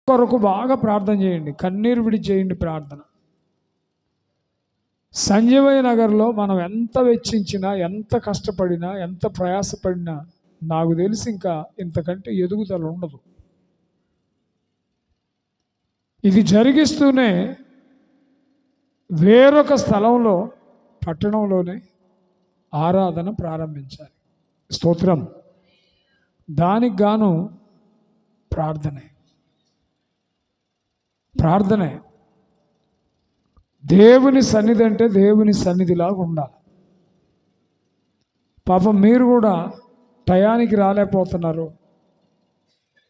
కొరకు బాగా ప్రార్థన చేయండి, కన్నీరు విడి చేయండి ప్రార్థన. సంజీవయ్య నగర్లో మనం ఎంత వెచ్చించినా, ఎంత కష్టపడినా, ఎంత ప్రయాసపడినా నాకు తెలిసి ఇంకా ఇంతకంటే ఎదుగుదల ఉండదు. ఇది జరిగిస్తూనే వేరొక స్థలంలో, పట్టణంలోనే ఆరాధన ప్రారంభించాలి. స్తోత్రం. దానికి గాను ప్రార్థనే. దేవుని సన్నిధి అంటే దేవుని సన్నిధిలాగా ఉండాలి. పాపం మీరు కూడా టయానికి రాలేకపోతున్నారు,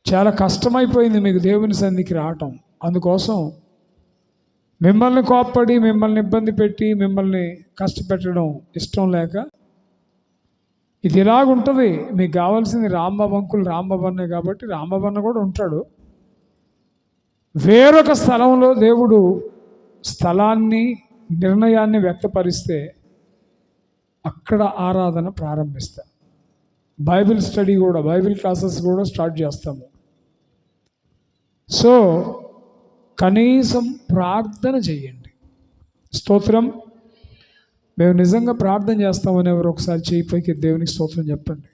చాలా కష్టమైపోయింది మీకు దేవుని సన్నిధికి రావటం. అందుకోసం మిమ్మల్ని కోప్పడి, మిమ్మల్ని ఇబ్బంది పెట్టి, మిమ్మల్ని కష్టపెట్టడం ఇష్టం లేక ఇది ఇలాగుంటుంది. మీకు కావాల్సింది రాంబాబు అంకుల్, రాంబాబు అన్నే కాబట్టి రాంబాబు అన్న కూడా ఉంటాడు. వేరొక స్థలంలో దేవుడు స్థలాన్ని, నిర్ణయాన్ని వ్యక్తపరిస్తే అక్కడ ఆరాధన ప్రారంభిస్తా. బైబిల్ స్టడీ కూడా, బైబిల్ క్లాసెస్ కూడా స్టార్ట్ చేస్తాము. సో కనీసం ప్రార్థన చేయండి. స్తోత్రం. మేము నిజంగా ప్రార్థన చేస్తామని ఎవరు ఒకసారి చేయి పైకి దేవునికి స్తోత్రం చెప్పండి.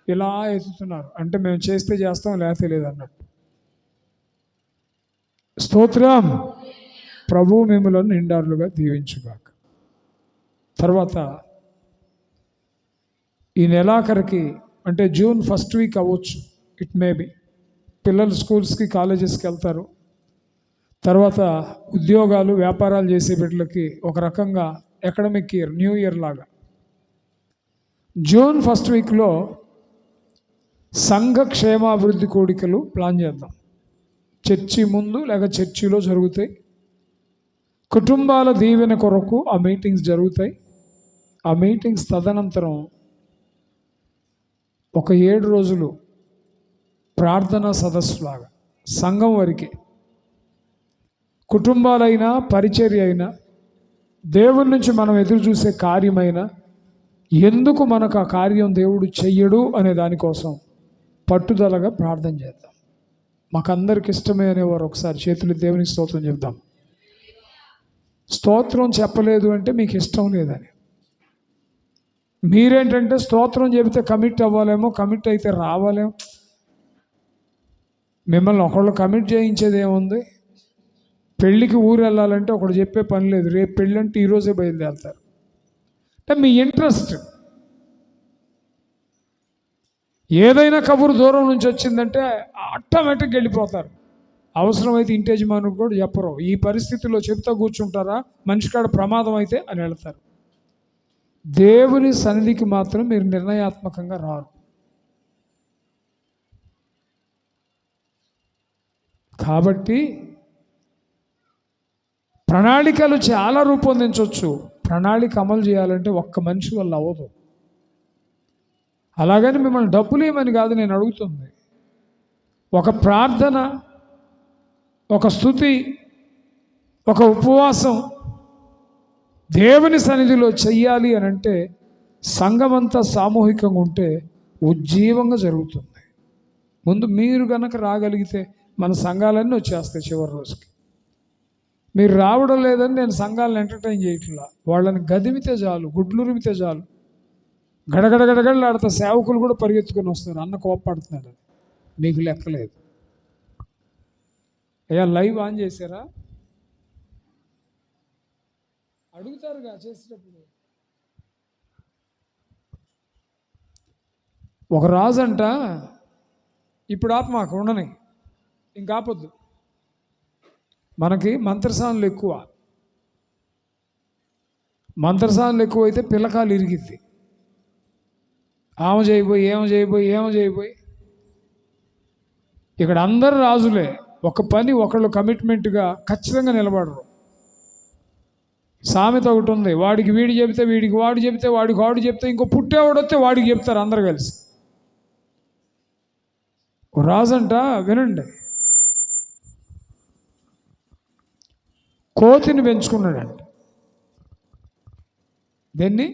ఇలా ఎత్తుతున్నారు అంటే మేము చేస్తే చేస్తాం, లేకపోతే లేదన్నట్టు. స్తోత్రం. ప్రభువు మిమ్మల్ని నిండారులుగా దీవించుగాక. తర్వాత ఈ నెలాఖరికి అంటే జూన్ ఫస్ట్ వీక్ అవ్వచ్చు, ఇట్ మే బి. పిల్లలు స్కూల్స్కి, కాలేజెస్కి వెళ్తారు. తర్వాత ఉద్యోగాలు, వ్యాపారాలు చేసే బిడ్డలకి ఒక రకంగా అకాడమిక్ ఇయర్, న్యూ ఇయర్ లాగా. జూన్ ఫస్ట్ వీక్లో సంఘ క్షేమాభివృద్ధి కోడికలు ప్లాన్ చేద్దాం. చర్చి ముందు లేక చర్చిలో జరుగుతాయి. కుటుంబాల దీవెన కొరకు ఆ మీటింగ్స్ జరుగుతాయి. ఆ మీటింగ్స్ తదనంతరం ఒక 7 రోజులు ప్రార్థనా సదస్సులాగా సంఘం వరకే, కుటుంబాలైనా, పరిచర్య అయినా, దేవుడి నుంచి మనం ఎదురు చూసే కార్యమైనా, ఎందుకు మనకు ఆ కార్యం దేవుడు చెయ్యడు అనే దానికోసం పట్టుదలగా ప్రార్థన చేద్దాం. మాకందరికి ఇష్టమే అనేవారు ఒకసారి చేతులు దేవునికి స్తోత్రం చెప్దాం. స్తోత్రం చెప్పలేదు అంటే మీకు ఇష్టం లేదని. మీరేంటంటే స్తోత్రం చెబితే కమిట్ అవ్వాలేమో, కమిట్ అయితే రావాలేమో. మిమ్మల్ని ఒకళ్ళు కమిట్ చేయించేది ఏముంది? పెళ్ళికి ఊరు వెళ్ళాలంటే ఒకడు చెప్పే పని లేదు, రేపు పెళ్ళి అంటే ఈరోజే బయలుదేరుతారు. అంటే మీ ఇంట్రెస్ట్. ఏదైనా కబురు దూరం నుంచి వచ్చిందంటే ఆటోమేటిక్గా వెళ్ళిపోతారు. అవసరమైతే ఇంటి యజమానికి కూడా చెప్పరు. ఈ పరిస్థితిలో చెప్తా కూర్చుంటారా, మనిషి కాడ ప్రమాదం అయితే అని వెళ్తారు. దేవుని సన్నిధికి మాత్రం మీరు నిర్ణయాత్మకంగా రారు. కాబట్టి ప్రణాళికలు చాలా రూపొందించవచ్చు. ప్రణాళిక అమలు చేయాలంటే ఒక్క మనిషి వల్ల అవ్వదు. అలాగని మిమ్మల్ని డబ్బులు ఏమని కాదు నేను అడుగుతుంది. ఒక ప్రార్థన, ఒక స్తుతి, ఒక ఉపవాసం దేవుని సన్నిధిలో చెయ్యాలి అని అంటే సంఘమంతా సామూహికంగా ఉంటే ఉజ్జీవంగా జరుగుతుంది. ముందు మీరు కనుక రాగలిగితే మన సంఘాలన్నీ వచ్చేస్తాయి చివరి రోజుకి. మీరు రావడం లేదని నేను సంఘాలను ఎంటర్టైన్ చేయట్లా. వాళ్ళని గదిమితే చాలు, గుడ్లురిమితే చాలు, గడగడగడగడలాడతా సేవకులు కూడా పరిగెత్తుకొని వస్తారు. అన్న కోప్పడుతున్నాడు, మీకు లెక్కలేదు. అయ్యా లైవ్ ఆన్ చేశారా? అడుగుతారుగా చేసేటప్పుడు. ఒక రాజు అంట, ఇప్పుడు ఆత్మకు ఉండని, ఇంకా ఆపొద్దు. మనకి మంత్రసానులు ఎక్కువ. మంత్రసానులు ఎక్కువ అయితే పిల్లకాలు ఇరిగిద్ది. ఏమో చేయబోయి ఇక్కడ అందరు రాజులే. ఒక పని ఒకళ్ళు కమిట్మెంట్గా ఖచ్చితంగా నిలబడరు. సామెత ఒకటి ఉంది, వాడికి వీడు చెబితే వీడికి వాడు చెబితే వాడికి వాడు చెప్తే ఇంకో పుట్టేవాడు వస్తే వాడికి చెప్తారు అందరు కలిసి. ఓ రాజంట, వినండి, కోతిని పెంచుకున్నాడంట. దేన్ని?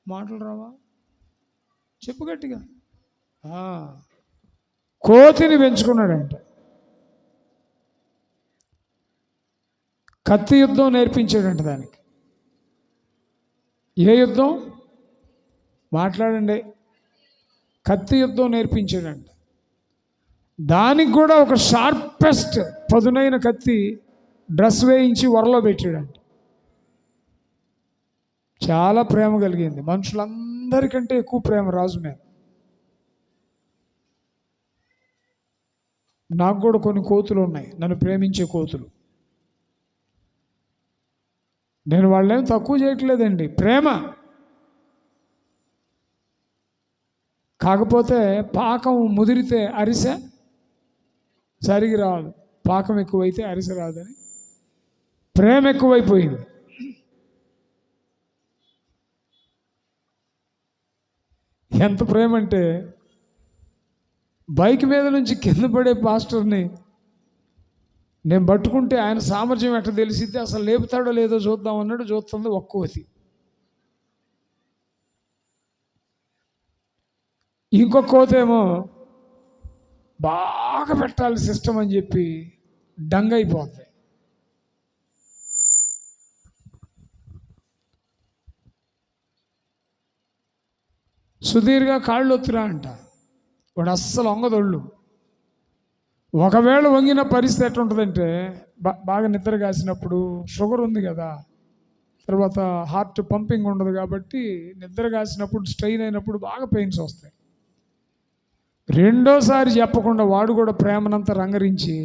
మాటలు రావా? చెప్పు గట్టిగా. కోతిని పెంచుకున్నాడంట. కత్తి యుద్ధం నేర్పించాడంట దానికి. ఏ యుద్ధం మాట్లాడండి? కత్తి యుద్ధం నేర్పించాడంట. దానికి కూడా ఒక షార్పెస్ట్ పదునైన కత్తి డ్రెస్ వేయించి వరలో పెట్టాడంట. చాలా ప్రేమ కలిగింది, మనుషులందరికంటే ఎక్కువ ప్రేమ రాజు మీద. నాకు కూడా కొన్ని కోతులు ఉన్నాయి, నన్ను ప్రేమించే కోతులు. నేను వాళ్ళేం తక్కువ చేయట్లేదండి, ప్రేమ. కాకపోతే పాకం ముదిరితే అరిసె సరిగి రాదు, పాకం ఎక్కువైతే అరిసె రాదని ప్రేమ ఎక్కువైపోయింది. ఎంత ప్రేమ అంటే బైక్ మీద నుంచి కింద పడే పాస్టర్ని నేను పట్టుకుంటే ఆయన సామర్థ్యం ఎట్లా తెలిసిద్ది, అసలు లేపుతాడో లేదో చూద్దాం అన్నాడు. చూస్తుంది ఒక్కోతి. ఇంకొక కోతేమో బాగా పెట్టాలి సిస్టమ్ అని చెప్పి డంగ్ అయిపోతుంది. సుధీర్గా కాళ్ళు ఒత్తురా అంట. వాడు అస్సలు వంగదొళ్ళు. ఒకవేళ వంగిన పరిస్థితి ఎట్లుంటుందంటే, బాగా నిద్ర కాసినప్పుడు షుగర్ ఉంది కదా, తర్వాత హార్ట్ పంపింగ్ ఉండదు కాబట్టి నిద్ర కాసినప్పుడు స్ట్రెయిన్ అయినప్పుడు బాగా పెయిన్స్ వస్తాయి. రెండోసారి చెప్పకుండా వాడు కూడా ప్రేమనంతా రంగరించి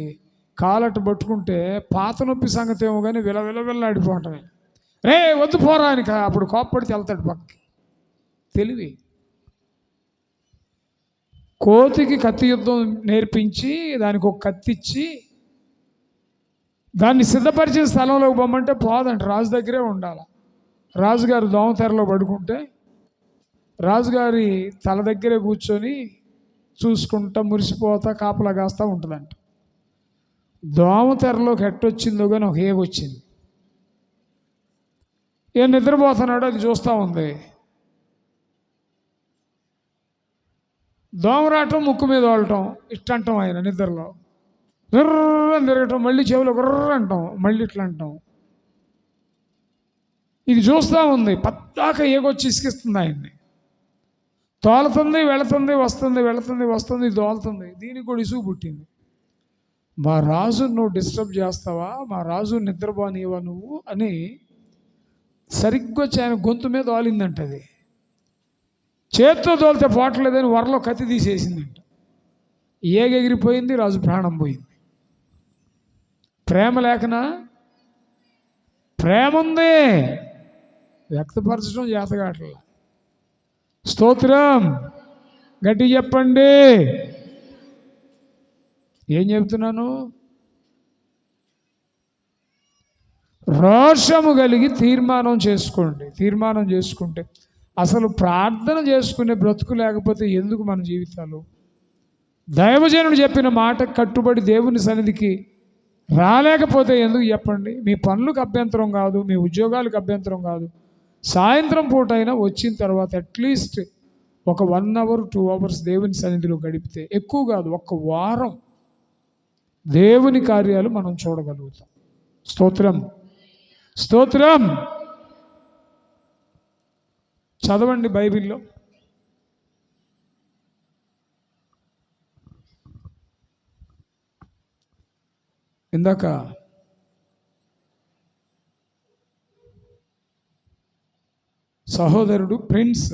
కాలట్టు పట్టుకుంటే పాత నొప్పి సంగతి ఏమో కానీ విలవిలవిల్లాడిపోవటమే. రే వద్దు పోరా అని అప్పుడు కోప్పడితే వెళ్తాడు పక్కకి. తెలివి. కోతికి కత్తి యుద్ధం నేర్పించి దానికి ఒక కత్తి ఇచ్చి దాన్ని సిద్ధపరిచిన స్థలంలోకి పోమంటే పోదంట, రాజు దగ్గరే ఉండాలి. రాజుగారు దోమతెరలో పడుకుంటే రాజుగారి తల దగ్గరే కూర్చొని చూసుకుంటా మురిసిపోతా కాపలా కాస్తూ ఉంటుందంట. దోమతెరలోకి ఎట్టొచ్చిందో కానీ ఒక ఏగొచ్చింది. ఏం నిద్రపోతున్నాడో అది చూస్తూ ఉంది. దోమరాటం ముక్కు మీద వాడటం ఇట్టంటాం, ఆయన నిద్రలో గుర్రని తిరగటం, మళ్ళీ చెవిలో గుర్ర అంటాం, మళ్ళీ ఇట్లా అంటాం. ఇది చూస్తూ ఉంది. పద్దాక ఏగొచ్చి ఇసుకిస్తుంది ఆయన్ని. తోలుతుంది, వెళుతుంది, వస్తుంది, వెళుతుంది, వస్తుంది, దోలుతుంది. దీనికి కూడా ఇసుగు పుట్టింది. మా రాజు నువ్వు డిస్టర్బ్ చేస్తావా, మా రాజు నిద్రపోనివా నువ్వు అని సరిగ్గా వచ్చి ఆయన గొంతు మీద వాలిందంట. అది చేత్తో తోలితే పోవట్లేదని వరలో కత్తి తీసేసిందంట. ఏగెగిరిపోయింది, రాజు ప్రాణం పోయింది. ప్రేమ లేకనా? ప్రేమ ఉంది, వ్యక్తపరచడం చేతగాట్ల. స్తోత్రం గట్టి చెప్పండి. ఏం చెప్తున్నాను? రోషము కలిగి తీర్మానం చేసుకోండి. తీర్మానం చేసుకుంటే అసలు ప్రార్థన చేసుకునే బ్రతుకు లేకపోతే ఎందుకు మన జీవితాలు? దైవజనుడు చెప్పిన మాట కట్టుబడి దేవుని సన్నిధికి రాలేకపోతే ఎందుకు చెప్పండి? మీ పనులకు అభ్యంతరం కాదు, మీ ఉద్యోగాలకు అభ్యంతరం కాదు. సాయంత్రం పూట అయినా వచ్చిన తర్వాత అట్లీస్ట్ ఒక 1 hour 2 hours దేవుని సన్నిధిలో గడిపితే, ఎక్కువ కాదు, 1 వారం దేవుని కార్యాలు మనం చూడగలుగుతాం. స్తోత్రం, స్తోత్రం. చదవండి బైబిల్లో. ఇందాక సహోదరుడు ప్రిన్స్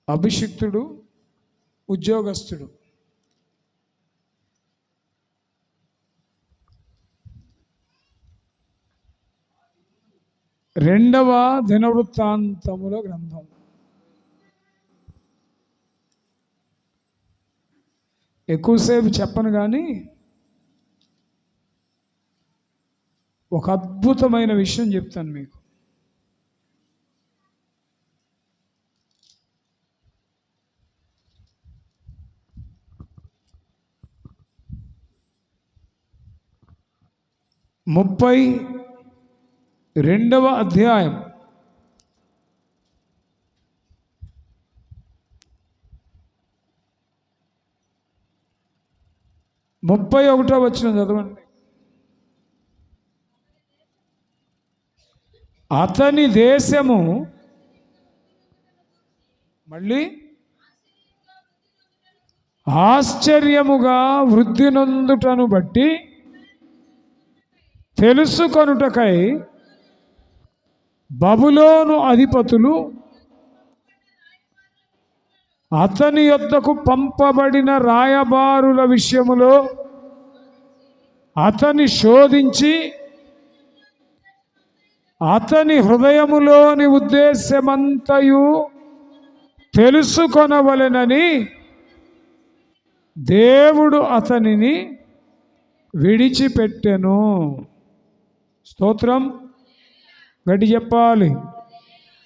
అభిషిక్తుడు, ఉద్యోగస్తుడు, రెండవ దినవృత్తాంతముల గ్రంథం. ఎక్కువసేపు చెప్పను కానీ ఒక అద్భుతమైన విషయం చెప్తాను మీకు. ముప్పై 2వ అధ్యాయం 31వ వచనం చదవండి. అతని దేశము మళ్ళీ ఆశ్చర్యముగా వృద్ధి నొందుటను బట్టి తెలుసుకొనుటకై బబులోను అధిపతులు అతని యొద్దకు పంపబడిన రాయబారుల విషయములో అతని శోధించి అతని హృదయములోని ఉద్దేశమంతయు తెలుసుకొనవలెనని దేవుడు అతనిని విడిచిపెట్టెను. స్తోత్రం, గట్టి చెప్పాలి.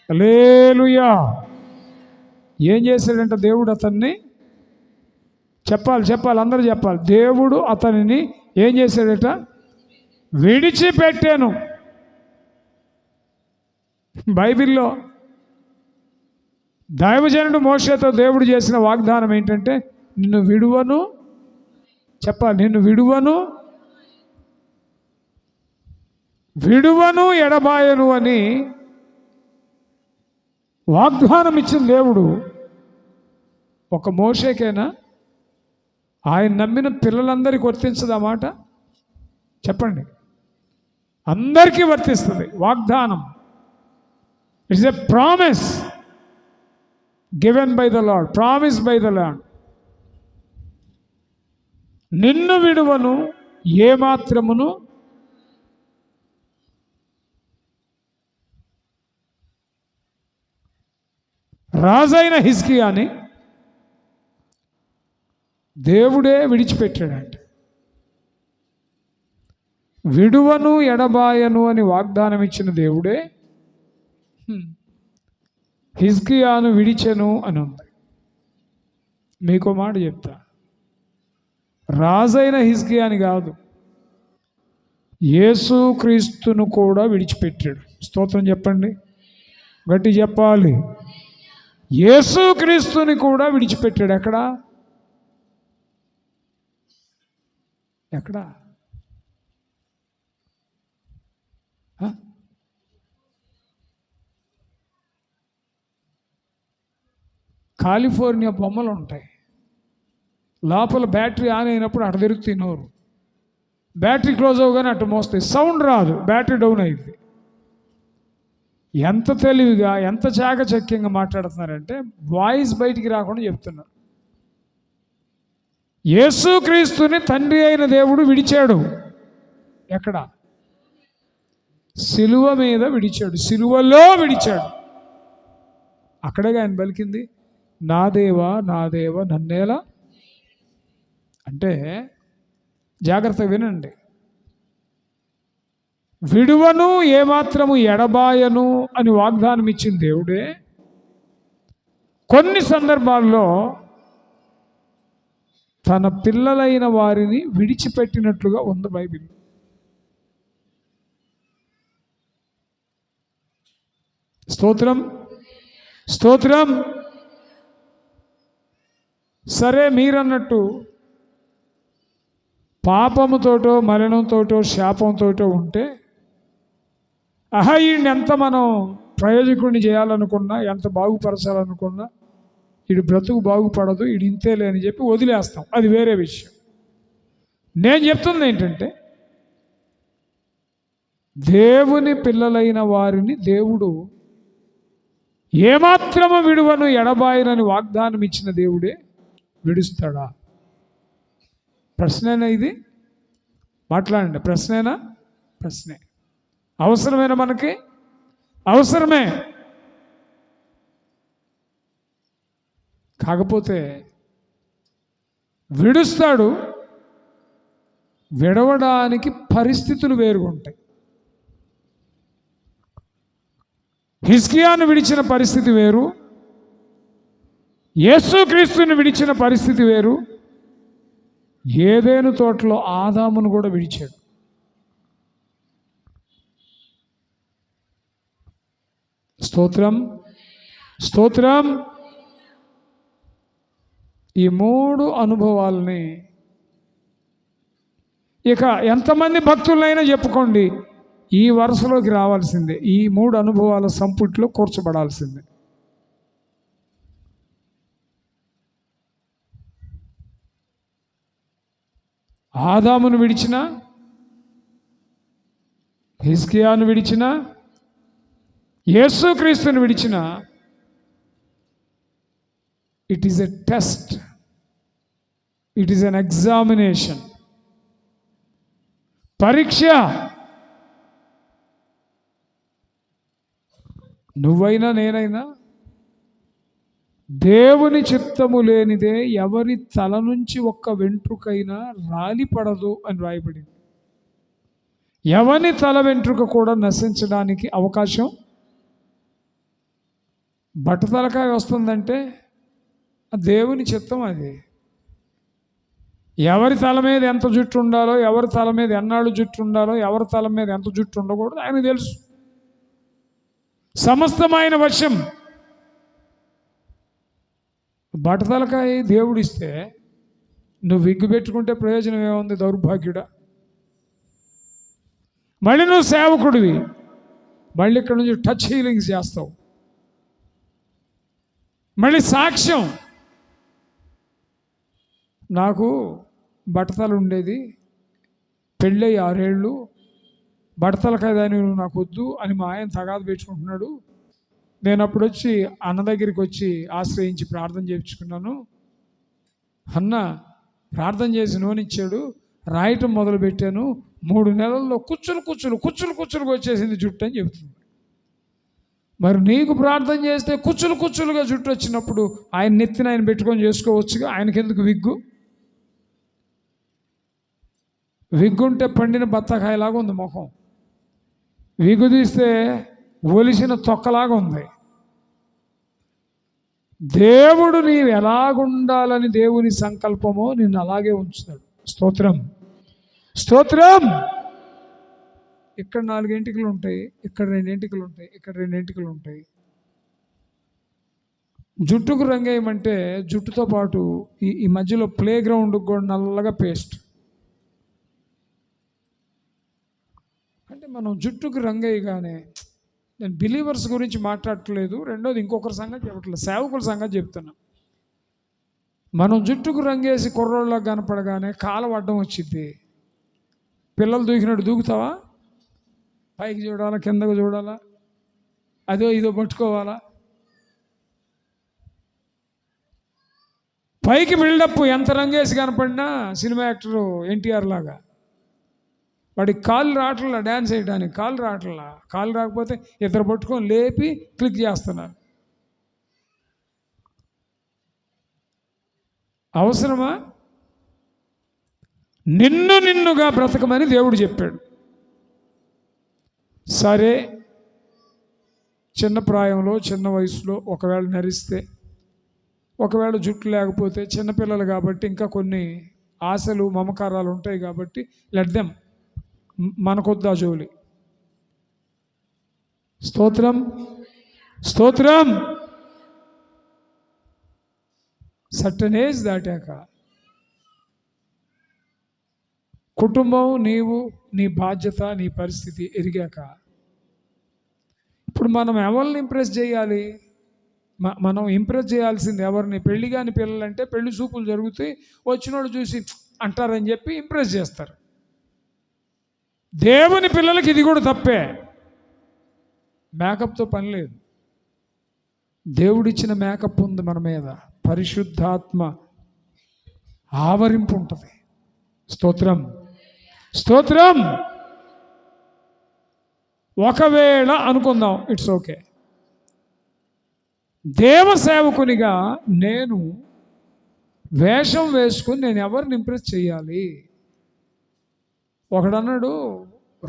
హల్లెలూయా. ఏం చేశాడంట దేవుడు అతన్ని? చెప్పాలి, అందరూ చెప్పాలి. దేవుడు అతనిని ఏం చేశాడట? విడిచిపెట్టాను. బైబిల్లో దైవజనుడు మోషేతో దేవుడు చేసిన వాగ్దానం ఏంటంటే, నిన్ను విడువను, చెప్పాలి, నిన్ను విడువను ఎడబాయను అని వాగ్దానం ఇచ్చిన దేవుడు ఒక మోషేకేనా? ఆయన నమ్మిన పిల్లలందరికీ వర్తించదా మాట? చెప్పండి. అందరికీ వర్తిస్తుంది వాగ్దానం. It's a promise given by the lord, promise by the lord. నిన్ను విడువను ఏమాత్రమును రాజైన హిజ్కియాని దేవుడే విడిచిపెట్టాడంట. విడువను ఎడబాయను అని వాగ్దానం ఇచ్చిన దేవుడే హిజ్కియాను విడిచెను అని ఉంది. మీకు మాట చెప్తా, రాజైన హిజ్కియాని కాదు, యేసుక్రీస్తును కూడా విడిచిపెట్టాడు. స్తోత్రం చెప్పండి, గట్టి చెప్పాలి. యేసుక్రీస్తుని కూడా విడిచిపెట్టాడు. ఎక్కడ? కాలిఫోర్నియా బొమ్మలు ఉంటాయి, లోపల బ్యాటరీ ఆన్ అయినప్పుడు అటు తిరుగుతాయి నోరు, బ్యాటరీ క్లోజ్ అవగానే అటు మోస్తాయి, సౌండ్ రాదు, బ్యాటరీ డౌన్ అయింది. ఎంత తెలివిగా, ఎంత చాకచక్యంగా మాట్లాడుతున్నారంటే వాయిస్ బయటికి రాకుండా చెప్తున్నారు. యేసుక్రీస్తుని తండ్రి అయిన దేవుడు విడిచాడు. ఎక్కడ? సిలువ మీద విడిచాడు, సిలువలో విడిచాడు. అక్కడేగా ఆయన పలికింది, నా దేవా నా దేవా నన్నేలా. అంటే జాగ్రత్తగా వినండి, విడువను ఏమాత్రము ఎడబాయను అని వాగ్దానం ఇచ్చిన దేవుడే కొన్ని సందర్భాల్లో తన పిల్లలైన వారిని విడిచిపెట్టినట్లుగా ఉంది బైబిల్. స్తోత్రం, స్తోత్రం. సరే, మీరన్నట్టు పాపముతోటో మరణంతోటో శాపంతోటో ఉంటే ఈయన్ని ఎంత మనం ప్రయోజకుడిని చేయాలనుకున్నా, ఎంత బాగుపరచాలనుకున్నా వీడి బ్రతుకు బాగుపడదు, వీడు ఇంతేలే అని చెప్పి వదిలేస్తాం, అది వేరే విషయం. నేను చెప్తుంది ఏంటంటే, దేవుని పిల్లలైన వారిని దేవుడు ఏమాత్రము విడువను ఎడబాయనని వాగ్దానం ఇచ్చిన దేవుడే విడుస్తాడా? ప్రశ్నేనా ఇది? మాట్లాడండి, ప్రశ్నేనా? ప్రశ్నే. అవసరమేనా మనకి? అవసరమే. కాకపోతే విడుస్తాడు, విడవడానికి పరిస్థితులు వేరుగా ఉంటాయి. హిజ్కియాను విడిచిన పరిస్థితి వేరు, యేసుక్రీస్తుని విడిచిన పరిస్థితి వేరు. ఏదెను తోటలో ఆదామును కూడా విడిచాడు. స్తోత్రం, స్తోత్రం. ఈ 3 అనుభవాలని ఇక ఎంతమంది భక్తులైనా చెప్పుకోండి, ఈ వరుసలోకి రావాల్సిందే, ఈ 3 అనుభవాల సంపుట్లో కూర్చబడాల్సిందే. ఆదామును విడిచిన, హిజ్కియాను విడిచిన, యేసుక్రీస్తుని విడిచిన, it is a test, it is an examination, పరీక్ష. నువ్వైనా నేనైనా దేవుని చిత్తము లేనిదే ఎవరి తల నుంచి ఒక్క వెంట్రుకైనా రాలిపడదు అని రాయబడింది. ఎవరి తల వెంట్రుక కూడా నశించడానికి అవకాశం. బట్టతలకాయ వస్తుందంటే దేవుని చిత్తం అది. ఎవరి తల మీద ఎంత జుట్టు ఉండాలో, ఎవరి తల మీద ఎన్నాళ్ళు జుట్టు ఉండాలో, ఎవరి తల మీద ఎంత జుట్టు ఉండకూడదు ఆయనకు తెలుసు. సమస్తమైన వశం. బట్టతలకాయ దేవుడిస్తే నువ్వు విగ్గు పెట్టుకుంటే ప్రయోజనం ఏముంది? దౌర్భాగ్యుడా. మళ్ళీ నువ్వు సేవకుడివి, మళ్ళీ ఇక్కడ నుంచి టచ్ హీలింగ్స్ చేస్తావు, మళ్ళీ సాక్ష్యం. నాకు బట్టతల ఉండేది, పెళ్ళై 6 ఏళ్ళు, బట్టతలకాయ దాని నాకు వద్దు అని మా ఆయన తగాదు పెట్టుకుంటున్నాడు. నేను అప్పుడు వచ్చి అన్న దగ్గరికి వచ్చి ఆశ్రయించి ప్రార్థన చేయించుకున్నాను. అన్న ప్రార్థన చేసి నూనెచ్చాడు, రాయటం మొదలుపెట్టాను. 3 నెలల్లో కుచ్చులుగా వచ్చేసింది జుట్టు అని చెబుతుంది. మరి నీకు ప్రార్థన చేస్తే కుచ్చులుగా జుట్టు వచ్చినప్పుడు ఆయన నెత్తిన ఆయన పెట్టుకొని చేసుకోవచ్చుగా. ఆయనకెందుకు విగ్గు? విగ్గుంటే పండిన బత్తకాయలాగా ఉంది ముఖం, విగ్గు తీస్తే ఒలిసిన తొక్కలాగా ఉంది. దేవుడు నీవు ఎలాగుండాలని దేవుని సంకల్పమో నిన్ను అలాగే ఉంచుతాడు. స్తోత్రం, స్తోత్రం. ఇక్కడ 4 ఎంటికలు ఉంటాయి, ఇక్కడ 2 ఎంటికలు ఉంటాయి, ఇక్కడ 2 ఎంటికలు ఉంటాయి. జుట్టుకు రంగేయమంటే జుట్టుతో పాటు ఈ మధ్యలో ప్లే గ్రౌండ్కి కూడా నల్లగా పేస్ట్. అంటే మనం జుట్టుకు రంగేయగానే, నేను బిలీవర్స్ గురించి మాట్లాడట్లేదు, రెండోది ఇంకొకరి సంగతి చెప్పట్లేదు, సేవకుల సంగతి చెప్తున్నా. మనం జుట్టుకు రంగేసి కుర్రోళ్ళకి కనపడగానే కాలం అడ్డం వచ్చింది. పిల్లలు దూకినట్టు దూకుతావా? పైకి చూడాలా, కిందకు చూడాలా, అదో ఇదో పట్టుకోవాలా? పైకి బిల్డప్ ఎంత రంగేసి కనపడినా సినిమా యాక్టరు ఎన్టీఆర్ లాగా. వాడికి కాళ్ళు రావట్లా, డ్యాన్స్ వేయడానికి కాళ్ళు రావట్లా. కాళ్ళు రాకపోతే ఇద్దరు పట్టుకొని లేపి క్లిక్ చేస్తున్నారు. అవసరమా? నిన్నుగా బ్రతకమని దేవుడు చెప్పాడు. సరే, చిన్న ప్రాయంలో చిన్న వయసులో ఒకవేళ నరిస్తే, ఒకవేళ జుట్టు లేకపోతే, చిన్నపిల్లలు కాబట్టి ఇంకా కొన్ని ఆశలు మమకారాలు ఉంటాయి కాబట్టి లెట్ దెమ్, మనకొద్దా జోలి. స్తోత్రం, స్తోత్రం. సర్టన్ ఏజ్ దాటాక కుటుంబం, నీవు, నీ బాధ్యత, నీ పరిస్థితి ఎరిగాక ఇప్పుడు మనం ఎవరిని ఇంప్రెస్ చేయాలి? మనం ఇంప్రెస్ చేయాల్సింది ఎవరిని? పెళ్లి కాని పిల్లలంటే పెళ్లి చూపులు జరుగుతాయి, వచ్చినోడు చూసి అంటారని చెప్పి ఇంప్రెస్ చేస్తారు. దేవుని పిల్లలకి ఇది కూడా తప్పే. మేకప్తో పని లేదు. దేవుడిచ్చిన మేకప్ ఉంది మన మీద, పరిశుద్ధాత్మ ఆవరింపు ఉంటుంది. స్తోత్రం, స్తోత్రం. ఒకవేళ అనుకుందాం, ఇట్స్ ఓకే, దేవ సేవకునిగా నేను వేషం వేసుకుని నేను ఎవరిని ఇంప్రెస్ చేయాలి? ఒకడన్నాడు,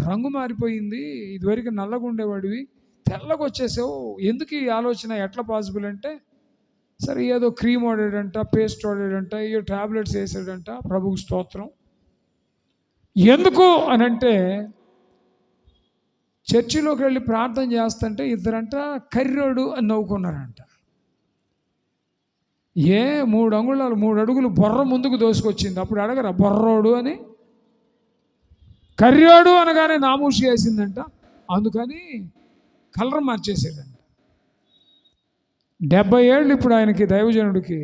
రంగు మారిపోయింది, ఇదివరకు నల్లగా ఉండేవాడివి తెల్లగా వచ్చేసావు, ఎందుకు ఈ ఆలోచన, ఎట్లా పాసిబుల్ అంటే, సరే ఏదో క్రీమ్ వాడాడంట, పేస్ట్ వాడాడంట, ఏదో ట్యాబ్లెట్స్ వేసాడంట. ప్రభువుకి స్తోత్రం. ఎందుకు అని అంటే, చర్చిలోకి వెళ్ళి ప్రార్థన చేస్తుంటే ఇద్దరంట కర్రోడు అని నవ్వుకున్నారంట. 3 అంగుళాలు 3 అడుగులు బొర్ర ముందుకు దోసుకొచ్చింది. అప్పుడు అడగరా బొర్రోడు అని? కర్రోడు అనగానే నామూషి వేసిందంట, అందుకని కలర్ మార్చేసాడంట. 70 ఏళ్ళు ఇప్పుడు ఆయనకి, దైవజనుడికి.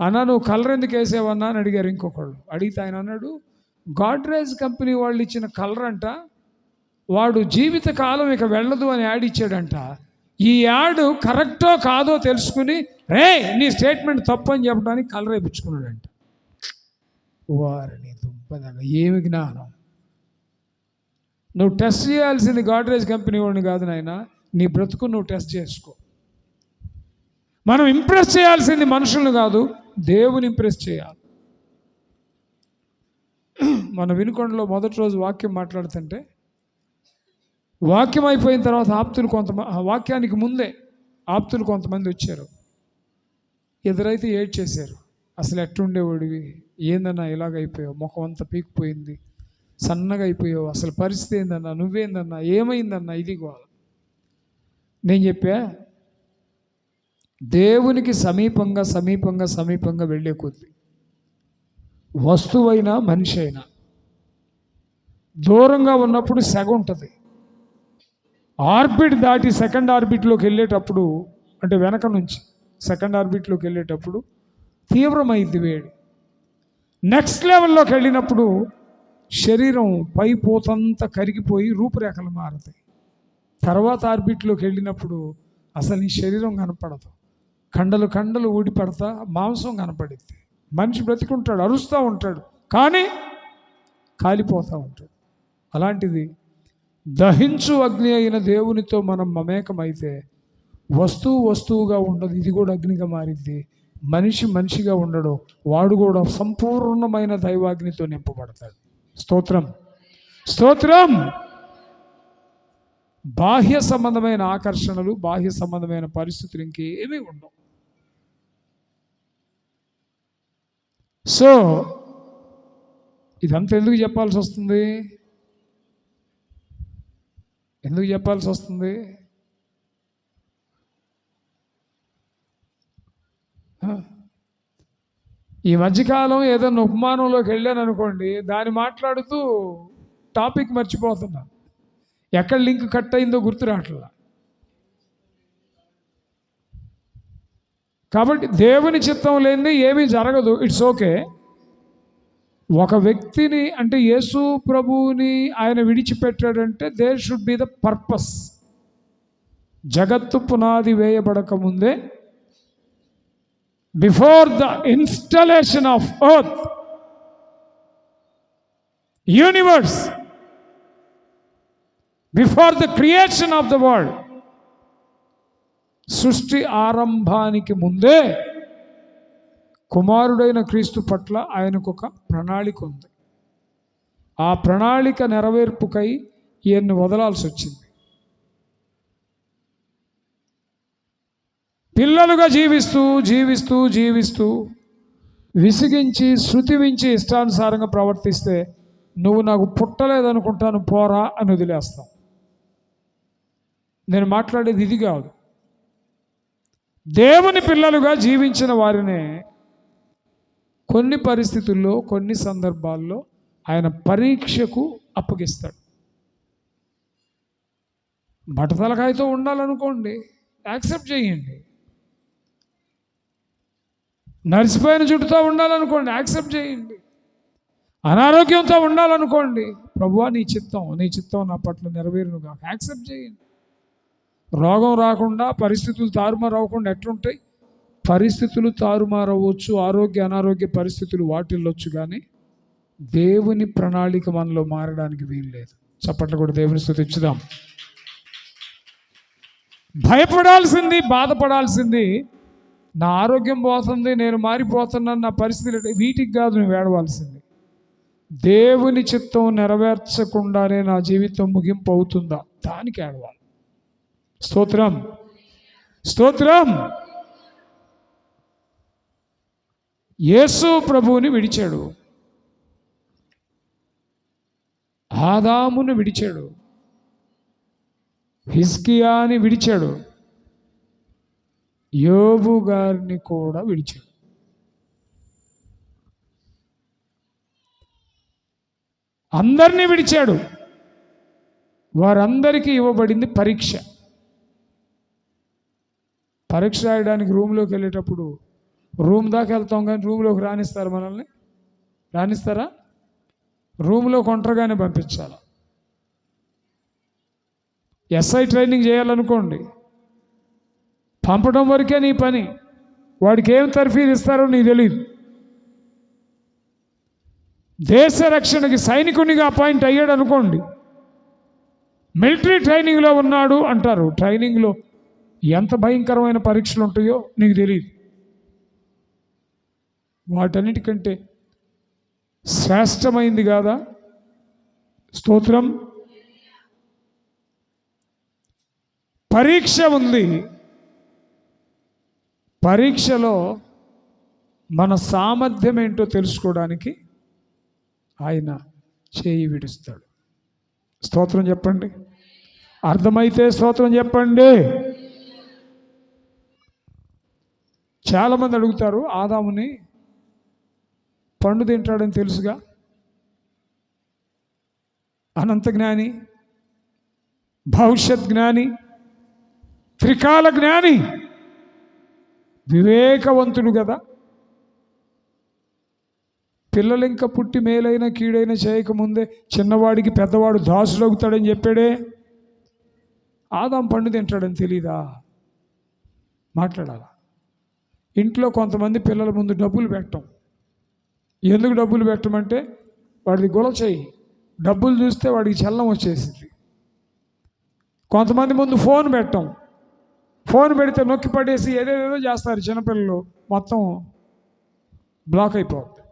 అన్నా నువ్వు కలర్ ఎందుకు వేసావన్నా అని అడిగారు ఇంకొకళ్ళు. అడిగితే ఆయన అన్నాడు, గాడ్రేజ్ కంపెనీ వాళ్ళు ఇచ్చిన కలర్ అంట, వాడు జీవిత కాలం ఇక వెళ్ళదు అని యాడ్ ఇచ్చాడంట. ఈ యాడ్ కరెక్టో కాదో తెలుసుకుని రే నీ స్టేట్మెంట్ తప్పు అని చెప్పడానికి కలర్ వేయించుకున్నాడంట. వారిని దుంపదగా ఏమి జ్ఞానం! నువ్వు టెస్ట్ చేయాల్సింది గాడ్రేజ్ కంపెనీ వాడిని కాదు నాయన, నీ బ్రతుకు నువ్వు టెస్ట్ చేసుకో. మనం ఇంప్రెస్ చేయాల్సింది మనుషులను కాదు, దేవుని ఇంప్రెస్ చేయాలి. మన వినుకొండలో మొదటి రోజు వాక్యం మాట్లాడుతుంటే, వాక్యం అయిపోయిన తర్వాత ఆప్తులు వాక్యానికి ముందే ఆప్తులు కొంతమంది వచ్చారు. ఎదురైతే ఏడ్చేశారు. అసలు ఎట్లుండేవాడివి, ఏందన్నా ఇలాగైపోయావు, ముఖం అంతా పీకిపోయింది, సన్నగా అయిపోయావు, అసలు పరిస్థితి ఏందన్నా, నువ్వేందన్నా, ఏమైందన్నా, ఇది గోల. నేను చెప్పా, దేవునికి సమీపంగా సమీపంగా సమీపంగా వెళ్ళే కొద్దీ వస్తువైనా మనిషి అయినా దూరంగా ఉన్నప్పుడు సెగ ఉంటుంది. ఆర్బిట్ దాటి సెకండ్ ఆర్బిట్లోకి వెళ్ళేటప్పుడు, అంటే వెనక నుంచి సెకండ్ ఆర్బిట్లోకి వెళ్ళేటప్పుడు తీవ్రమైంది వేడి. నెక్స్ట్ లెవెల్లోకి వెళ్ళినప్పుడు శరీరం పై పోతంతా కరిగిపోయి రూపురేఖలు మారుతాయి. తర్వాత ఆర్బిట్లోకి వెళ్ళినప్పుడు అసలు నీ శరీరం కనపడదు, కండలు కండలు ఊడిపడతా మాంసం కనపడిద్ది. మనిషి బ్రతికుంటాడు, అరుస్తూ ఉంటాడు, కానీ కాలిపోతూ ఉంటాడు. అలాంటిది దహించు అగ్ని అయిన దేవునితో మనం మమేకమైతే వస్తువుగా ఉండదు, ఇది కూడా అగ్నిగా మారిద్ది. మనిషి మనిషిగా ఉండడు, వాడు కూడా సంపూర్ణమైన దైవాగ్నితో నింపబడతాడు. స్తోత్రం, స్తోత్రం. బాహ్య సంబంధమైన ఆకర్షణలు, బాహ్య సంబంధమైన పరిస్థితులు ఇంకేమీ ఉండవు. సో ఇదంతా ఎందుకు చెప్పాల్సి వస్తుంది? ఎందుకు చెప్పాల్సి వస్తుంది? ఈ మధ్యకాలం ఏదైనా ఉపమానంలోకి వెళ్ళాను అనుకోండి, దాన్ని మాట్లాడుతూ టాపిక్ మర్చిపోతున్నా, ఎక్కడ లింక్ కట్ అయిందో గుర్తు రావట్లా. కాబట్టి దేవుని చిత్తం లేనిది ఏమీ జరగదు. It's okay. ఒక వ్యక్తిని, అంటే యేసు ప్రభువుని ఆయన విడిచిపెట్టాడంటే there should be the purpose. జగత్తు పునాది వేయబడక ముందే, before the installation of earth, universe, before the creation of the world, సృష్టి ఆరంభానికి ముందే కుమారుడైన క్రీస్తు పట్ల ఆయనకు ఒక ప్రణాళిక ఉంది. ఆ ప్రణాళిక నెరవేర్పుకై ఈయన్ని వదలాల్సి వచ్చింది. పిల్లలుగా జీవిస్తూ జీవిస్తూ జీవిస్తూ విసిగించి శృతి మించి ఇష్టానుసారంగా ప్రవర్తిస్తే నువ్వు నాకు పుట్టలేదనుకుంటాను పోరా అని వదిలేస్తాం. నేను మాట్లాడేది ఇది కాదు. దేవుని పిల్లలుగా జీవించిన వారినే కొన్ని పరిస్థితుల్లో, కొన్ని సందర్భాల్లో ఆయన పరీక్షకు అప్పగిస్తాడు. బట్టతలకాయతో ఉండాలనుకోండి, యాక్సెప్ట్ చేయండి. నరిసిపోయిన జుట్టుతో ఉండాలనుకోండి, యాక్సెప్ట్ చేయండి. అనారోగ్యంతో ఉండాలనుకోండి, ప్రభువా నీ చిత్తం నా పట్ల నెరవేరునుగా, యాక్సెప్ట్ చేయండి. రోగం రాకుండా, పరిస్థితులు తారుమారు అవ్వకుండా ఎట్లుంటాయి? పరిస్థితులు తారుమారవచ్చు, ఆరోగ్య అనారోగ్య పరిస్థితులు వాటిల్లొచ్చు, కానీ దేవుని ప్రణాళిక మనలో మారడానికి వీల్లేదు. చప్పట్లు కూడా దేవుని స్తుతించుదాం. భయపడాల్సింది, బాధపడాల్సింది నా ఆరోగ్యం పోతుంది, నేను మారిపోతున్నాను, నా పరిస్థితి, వీటికి కాదు నువ్వు ఏడవాల్సింది. దేవుని చిత్తం నెరవేర్చకుండానే నా జీవితం ముగింపు అవుతుందా, దానికి ఏడవాలి. స్తోత్రం, స్తోత్రం. యేసు ప్రభువుని విడిచాడు, ఆదామును విడిచాడు, హిజ్కియాని విడిచాడు, యోబు గారిని కూడా విడిచాడు. అందరినీ విడిచాడు. వారందరికీ ఇవ్వబడింది పరీక్ష. పరీక్ష రాయడానికి రూమ్లోకి వెళ్ళేటప్పుడు రూమ్ దాకా వెళ్తాం కానీ రూమ్లోకి రానిస్తారు మనల్ని? రానిస్తారా? రూమ్లోకి ఒంటరిగానే పంపించాలి. ఎస్ఐ ట్రైనింగ్ చేయాలనుకోండి, పంపడం వరకే నీ పని. వాడికి ఏం తర్ఫీదు ఇస్తారో నీకు తెలియదు. దేశ రక్షణకి సైనికునిగా అపాయింట్ అయ్యాడు అనుకోండి, మిలిటరీ ట్రైనింగ్లో ఉన్నాడు అంటారు. ట్రైనింగ్లో ఎంత భయంకరమైన పరీక్షలు ఉంటాయో నీకు తెలియదు. వాటన్నిటికంటే శ్రేష్టమైంది కాదా స్తోత్రం? పరీక్ష ఉంది. పరీక్షలో మన సామర్థ్యం ఏంటో తెలుసుకోవడానికి ఆయన చేయి విడుస్తాడు. స్తోత్రం చెప్పండి. అర్థమైతే స్తోత్రం చెప్పండి. చాలామంది అడుగుతారు, ఆదాముని పండు తింటాడని తెలుసుగా, అనంత జ్ఞాని, భవిష్యత్ జ్ఞాని, త్రికాల జ్ఞాని, వివేకవంతుడు కదా. పిల్లలు ఇంకా పుట్టి మేలైన కీడైన చేయకముందే చిన్నవాడికి పెద్దవాడు దాసులవుతాడని చెప్పాడే. ఆదాం పండు తింటాడని తెలీదా? మాట్లాడాలా? ఇంట్లో కొంతమంది పిల్లల ముందు డబ్బులు పెట్టం. ఎందుకు డబ్బులు పెట్టమంటే వాడికి గొడవ చేయి, డబ్బులు చూస్తే వాడికి చల్లం వచ్చేసింది. కొంతమంది ముందు ఫోన్ పెట్టం. ఫోన్ పెడితే నొక్కి పడేసి ఏదేదో చేస్తారు చిన్నపిల్లలు, మొత్తం బ్లాక్ అయిపోతుంది.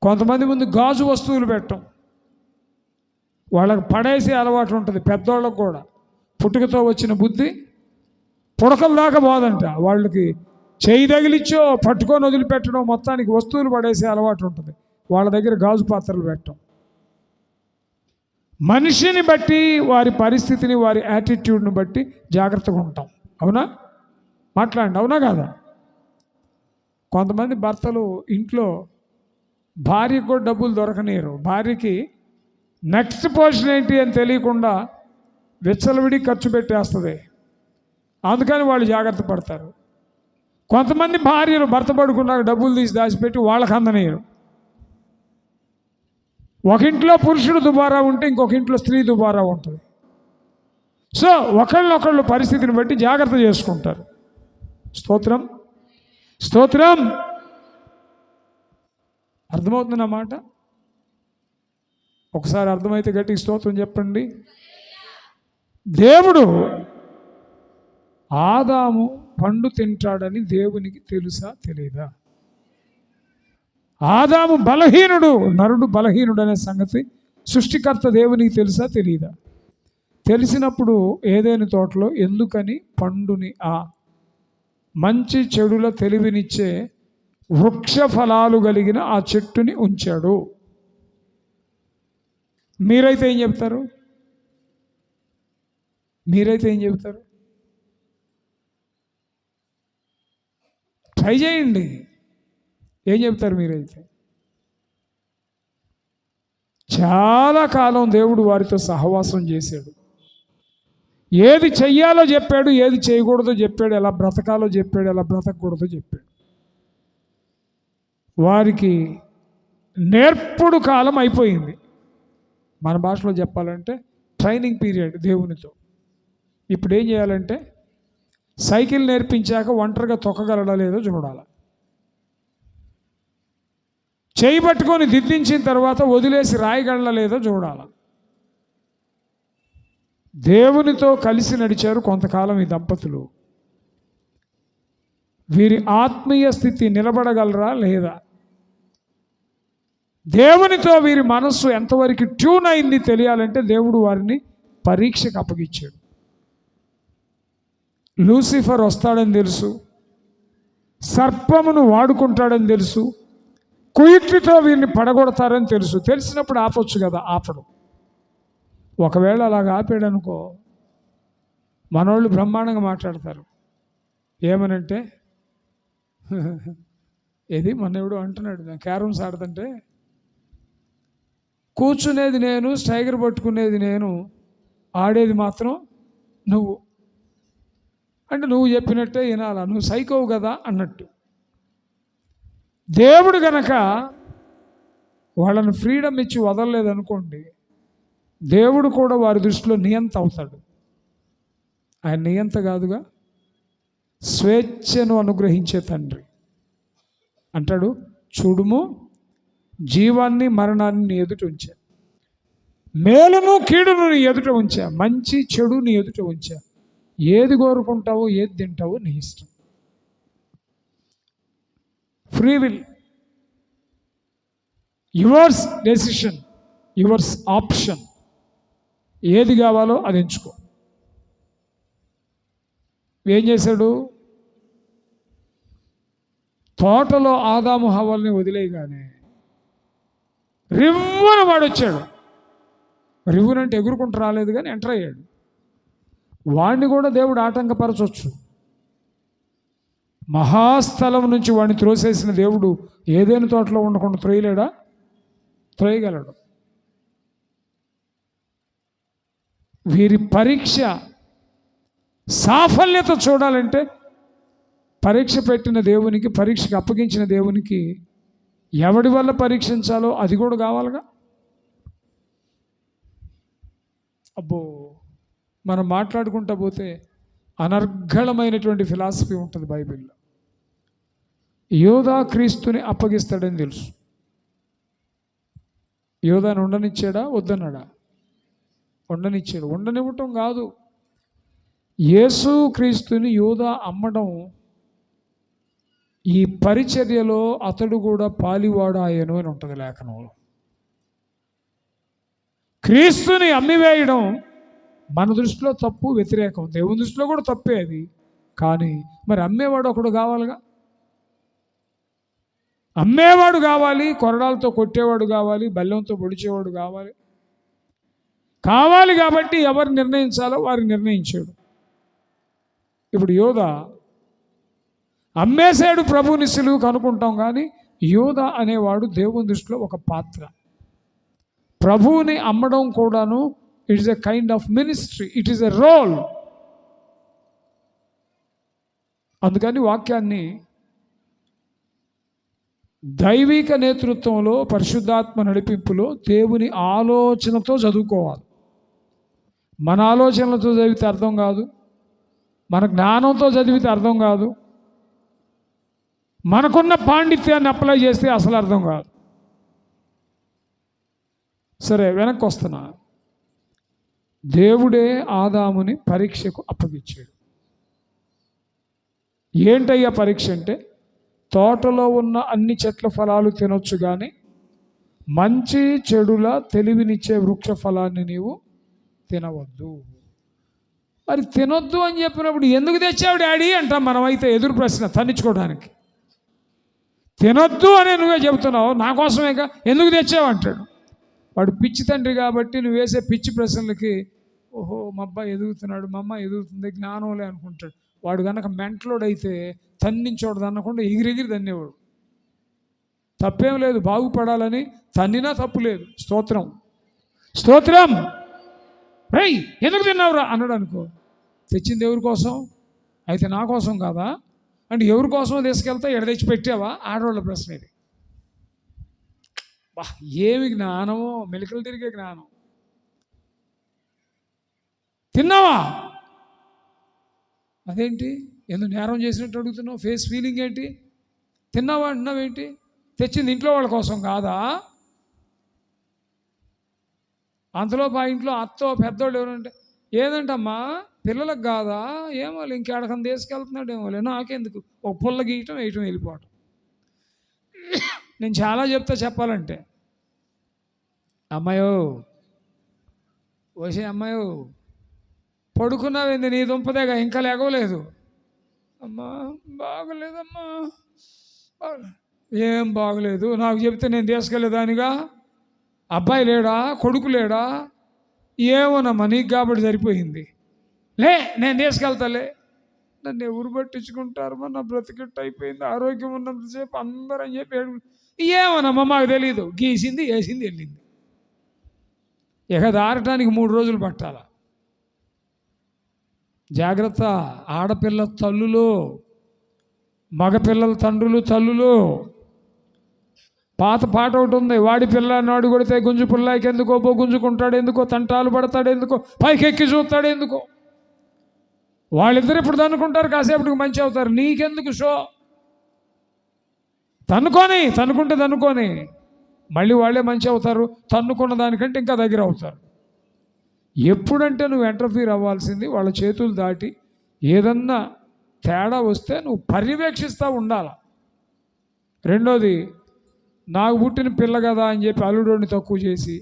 కొంతమంది ముందు గాజు వస్తువులు పెట్టం. వాళ్ళకి పడేసే అలవాటు ఉంటుంది. పెద్దోళ్ళకు కూడా పుట్టుకతో వచ్చిన బుద్ధి పుడకల దాకా పోదంట. వాళ్ళకి చేయి తగిలిచ్చో పట్టుకొని వదిలిపెట్టడం, మొత్తానికి వస్తువులు పడేసే అలవాటు ఉంటుంది. వాళ్ళ దగ్గర గాజు పాత్రలు పెట్టడం. మనిషిని బట్టి, వారి పరిస్థితిని, వారి యాటిట్యూడ్ని బట్టి జాగ్రత్తగా ఉంటాం. అవునా? మాట్లాడండి, అవునా కాదా? కొంతమంది భర్తలు ఇంట్లో భార్యకు కూడా డబ్బులు దొరకనీయరు. భార్యకి నెక్స్ట్ పొజిషన్ ఏంటి అని తెలియకుండా విచ్చలవిడి ఖర్చు పెట్టేస్తుంది. అందుకని వాళ్ళు జాగ్రత్త పడతారు. కొంతమంది భార్యలు భర్త పడుకున్నాక డబ్బులు తీసి దాచిపెట్టి వాళ్ళకి అందనీయరు. ఒక ఇంట్లో పురుషుడు దుబారా ఉంటే ఇంకొక ఇంట్లో స్త్రీ దుబారా ఉంటుంది. సో ఒకళ్ళొకళ్ళు పరిస్థితిని బట్టి జాగ్రత్త చేసుకుంటారు. స్తోత్రం, స్తోత్రం. అర్థమవుతుందన్నమాట. ఒకసారి అర్థమైతే గట్టిగా స్తోత్రం చెప్పండి. దేవుడు ఆదాము పండు తింటాడని దేవునికి తెలుసా తెలియదా? ఆదాము బలహీనుడు, నరుడు బలహీనుడు అనే సంగతి సృష్టికర్త దేవునికి తెలుసా తెలియదా? తెలిసినప్పుడు ఏదైనా తోటలో ఎందుకని పండుని, ఆ మంచి చెడుల తెలివినిచ్చే వృక్ష ఫలాలు కలిగిన ఆ చెట్టుని ఉంచాడు? మీరైతే ఏం చెప్తారు? మీరైతే ఏం చెప్తారు? ట్రై చేయండి. ఏం చెప్తారు మీరైతే? చాలా కాలం దేవుడు వారితో సహవాసం చేశాడు. ఏది చెయ్యాలో చెప్పాడు, ఏది చేయకూడదో చెప్పాడు, ఎలా బ్రతకాలో చెప్పాడు, ఎలా బ్రతకూడదో చెప్పాడు. వారికి నేర్పుడు కాలం అయిపోయింది. మన భాషలో చెప్పాలంటే ట్రైనింగ్ పీరియడ్ దేవునితో. ఇప్పుడు ఏం చేయాలంటే సైకిల్ నేర్పించాక ఒంటరిగా తొక్కగలడా లేదో చూడాలి. చేయి పట్టుకొని దిద్దించిన తర్వాత వదిలేసి రాయగలడా లేదో చూడాలి. దేవునితో కలిసి నడిచారు కొంతకాలం ఈ దంపతులు. వీరి ఆత్మీయ స్థితి నిలబడగలరా లేదా? దేవునితో వీరి మనస్సు ఎంతవరకు ట్యూన్ అయింది తెలియాలంటే దేవుడు వారిని పరీక్షకు అప్పగించాడు. లూసిఫర్ వస్తాడని తెలుసు, సర్పమును వాడుకుంటాడని తెలుసు, కుయుక్తితో వీరిని పడగొడతారని తెలుసు. తెలిసినప్పుడు ఆపొచ్చు కదా, ఆపడు. ఒకవేళ అలాగ ఆపాడు అనుకో, మనోళ్ళు బ్రహ్మాండంగా మాట్లాడతారు. ఏమనంటే, ఏది మొన్న ఎవడో అంటున్నాడు, క్యారమ్స్ ఆడుతుంటే కూర్చునేది నేను, స్ట్రైగర్ పట్టుకునేది నేను, ఆడేది మాత్రం నువ్వు. అంటే నువ్వు చెప్పినట్టే వినాలా, నువ్వు సైకోవు కదా అన్నట్టు. దేవుడు గనక వాళ్ళని ఫ్రీడమ్ ఇచ్చి వదలలేదనుకోండి, దేవుడు కూడా వారి దృష్టిలో నియంత అవుతాడు. ఆయన నియంత కాదుగా, స్వేచ్ఛను అనుగ్రహించే తండ్రి. అంటాడు, చూడుము జీవాన్ని మరణాన్ని నీ ఎదుట ఉంచా, మేలును కీడును నీ ఎదుట ఉంచా, మంచి చెడు నీ ఎదుట ఉంచా, ఏది కోరుకుంటావో ఏది తింటావో నీ ఇష్టం. Free will, yours decision, yours option. ఏది కావాలో అది ఎంచుకో. ఏం చేశాడు? తోటలో ఆదాము హవ్వల్ని వదిలేయగానే రివ్వున వాడొచ్చాడు. రివ్వునంటే ఎగురుకుంటూ రాలేదు, కానీ ఎంటర్ అయ్యాడు. వాడిని కూడా దేవుడు ఆటంకపరచవచ్చు. మహాస్థలం నుంచి వాడిని త్రోసేసిన దేవుడు ఏదైనా తోటలో ఉండకుండా త్రోయలేడా? త్రోయగలడు. వీరి పరీక్ష సాఫల్యత చూడాలంటే పరీక్ష పెట్టిన దేవునికి, పరీక్షకు అప్పగించిన దేవునికి ఎవడి వల్ల పరీక్షించాలో అది కూడా కావాలిగా. అబ్బో, మనం మాట్లాడుకుంటా పోతే అనర్గళమైనటువంటి ఫిలాసఫీ ఉంటుంది బైబిల్లో. యోధా క్రీస్తుని అప్పగిస్తాడని తెలుసు. యోధాను ఉండనిచ్చాడా? వద్దన్నాడా? ఉండనిచ్చాడు. ఉండనివ్వటం కాదు, యేసు క్రీస్తుని యోధా అమ్మడం, ఈ పరిచర్యలో అతడు కూడా పాలివాడాయను అని ఉంటుంది లేఖనంలో. క్రీస్తుని అమ్మివేయడం మన దృష్టిలో తప్పు, వ్యతిరేకం. దేవుని దృష్టిలో కూడా తప్పే అది. కానీ మరి అమ్మేవాడు ఒకడు కావాలిగా. అమ్మేవాడు కావాలి, కొరడాలతో కొట్టేవాడు కావాలి, బెల్లంతో పొడిచేవాడు కావాలి. కాబట్టి ఎవరు నిర్ణయించాలో వారు నిర్ణయించాడు. ఇప్పుడు యోధా అమ్మేశాడు ప్రభుని సిలువకు అనుకుంటాం, కానీ యోధా అనేవాడు దేవుని దృష్టిలో ఒక పాత్ర. ప్రభువుని అమ్మడం కూడాను it is a kind of ministry, it is a role. అందుకని వాక్యాన్ని దైవిక నేతృత్వంలో, పరిశుద్ధాత్మ నడిపింపులో, దేవుని ఆలోచనతో చదువుకోవాలి. మన ఆలోచనలతో చదివితే అర్థం కాదు, మన జ్ఞానంతో చదివితే అర్థం కాదు, మనకున్న పాండిత్యాన్ని అప్లై చేస్తే అసలు అర్థం కాదు. సరే, వెనక్కి వస్తున్నా. దేవుడే ఆదాముని పరీక్షకు అప్పగించాడు. ఏంటయ్యా పరీక్ష అంటే, తోటలో ఉన్న అన్ని చెట్ల ఫలాలు తినొచ్చు, కానీ మంచి చెడుల తెలివినిచ్చే వృక్ష ఫలాన్ని నీవు తినవద్దు. మరి తినొద్దు అని చెప్పినప్పుడు ఎందుకు తెచ్చావు డాడీ అంటాం మనమైతే. ఎదురు ప్రశ్న తన్నించుకోవడానికి. తినొద్దు అనే నువ్వే చెబుతున్నావు, నా కోసమేగా, ఎందుకు తెచ్చావు అంటాడు. వాడు పిచ్చి తండ్రి కాబట్టి నువ్వు వేసే పిచ్చి ప్రశ్నలకి ఓహో మా అబ్బాయి ఎదుగుతున్నాడు, మా అమ్మ ఎదుగుతుంది, జ్ఞానంలే అనుకుంటాడు. వాడు కనుక మెంటలోడైతే తన్నించోడు అనకుండా ఎగిరెగిరి తన్నేవాడు. తప్పేం లేదు, బాగుపడాలని తన్నినా తప్పు లేదు. స్తోత్రం, స్తోత్రం. రై ఎందుకు తిన్నావురా అన్నాడు అనుకో, తెచ్చింది ఎవరి కోసం? అయితే నా కోసం కాదా అంటే ఎవరి కోసమో తీసుకెళ్తా, ఎడ తెచ్చి పెట్టావా? ఆడవాళ్ళ ప్రశ్న ఇది. బా, ఏమి జ్ఞానమో, మెలికలు తిరిగే జ్ఞానం. తిన్నావా? అదేంటి, ఎందుకు నేరం చేసినట్టు అడుగుతున్నావు? ఫేస్ ఫీలింగ్ ఏంటి? తిన్నావా అంటున్నావేంటి? తెచ్చింది ఇంట్లో వాళ్ళ కోసం కాదా? అంతలో ఆ ఇంట్లో అత్తో పెద్దోళ్ళు ఎవరంటే, ఏదంటమ్మా పిల్లలకు కాదా? ఏమో ఇంకెడకని తీసుకెళ్తున్నాడు ఏమో, నాకెందుకు, ఒక పుల్ల గీయటం వేయటం వెళ్ళిపోవటం. నేను చాలా చెప్పాలంటే, అమ్మాయో వచ్చే అమ్మాయో పడుకున్నావేంది, నీ దుంపదేగా ఇంకా లేగవలేదు. అమ్మా బాగలేదమ్మా. ఏం బాగలేదు నాకు చెప్తే నేను తీసుకెళ్ళేదానిగా. అబ్బాయి లేడా, కొడుకు లేడా? ఏమోనమ్మా, నీకు కాబట్టి సరిపోయింది. లే నేను తీసుకెళ్తాలే. నన్ను ఎవరు పట్టించుకుంటారు, నా బ్రతికిట్టు అయిపోయింది, ఆరోగ్యం ఉన్నంతసేపు అందరని చెప్పి ఏమోనమ్మా మాకు తెలీదు. గీసింది, వేసింది, వెళ్ళింది. ఇక దారటానికి 3 రోజులు పట్టాల. జాగ్రత్త. ఆడపిల్ల తల్లులు, మగపిల్లల తండ్రులు, తల్లులు. పాత పాట ఒకటి ఉంది, వాడి పిల్ల నాడు కొడితే గుంజు పుల్లాకి ఎందుకో, గుంజుకుంటాడు ఎందుకో, తంటాలు పడతాడు ఎందుకో, పైకెక్కి చూస్తాడు ఎందుకో. వాళ్ళిద్దరు ఇప్పుడు తన్నుకుంటారు, కాసేపటికి మంచి అవుతారు. నీకెందుకు షో? తన్నుకొని మళ్ళీ వాళ్ళే మంచి అవుతారు. తన్నుకున్న దానికంటే ఇంకా దగ్గర అవుతారు. ఎప్పుడంటే నువ్వు ఇంటర్ఫీర్ అవ్వాల్సింది వాళ్ళ చేతులు దాటి. ఏదన్నా తేడా వస్తే నువ్వు పర్యవేక్షిస్తూ ఉండాలి. రెండోది, నాకు పుట్టిన పిల్ల కదా అని చెప్పి అల్లుడిని తక్కువ చేసి,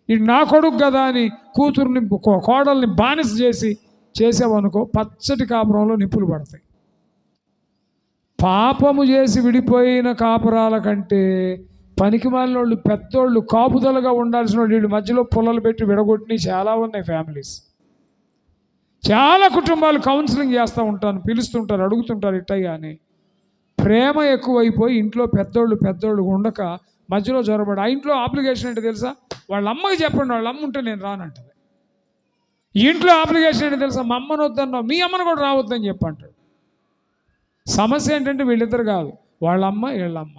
ఇది నా కొడుకు కదా అని కూతుర్ని, కోడల్ని బానిస చేసావనుకో, పచ్చటి కాపురంలో నిప్పులు పడతాయి. పాపము చేసి విడిపోయిన కాపురాల కంటే పనికిమాలిన వాళ్ళు, పెద్దోళ్ళు, కాపుదలుగా ఉండాల్సిన వాళ్ళు వీళ్ళు మధ్యలో పుల్లలు పెట్టి విడగొట్టినవి చాలా ఉన్నాయి ఫ్యామిలీస్. చాలా కుటుంబాలు కౌన్సిలింగ్ చేస్తూ ఉంటాను, పిలుస్తుంటారు, అడుగుతుంటారు ఇట్టయ్య అని. ప్రేమ ఎక్కువైపోయి ఇంట్లో పెద్దోళ్ళు ఉండక మధ్యలో జొరబడి. ఆ ఇంట్లో అప్లికేషన్ ఏంటో తెలుసా? వాళ్ళ అమ్మకి చెప్పండి, వాళ్ళ అమ్మ ఉంటే నేను రానంటది. ఇంట్లో అప్లికేషన్ ఏంటో తెలుసా? మా అమ్మను వద్దన్నావు, మీ అమ్మను కూడా రావద్దని చెప్పంటాడు. సమస్య ఏంటంటే వీళ్ళిద్దరు కాదు, వాళ్ళమ్మ వీళ్ళమ్మ.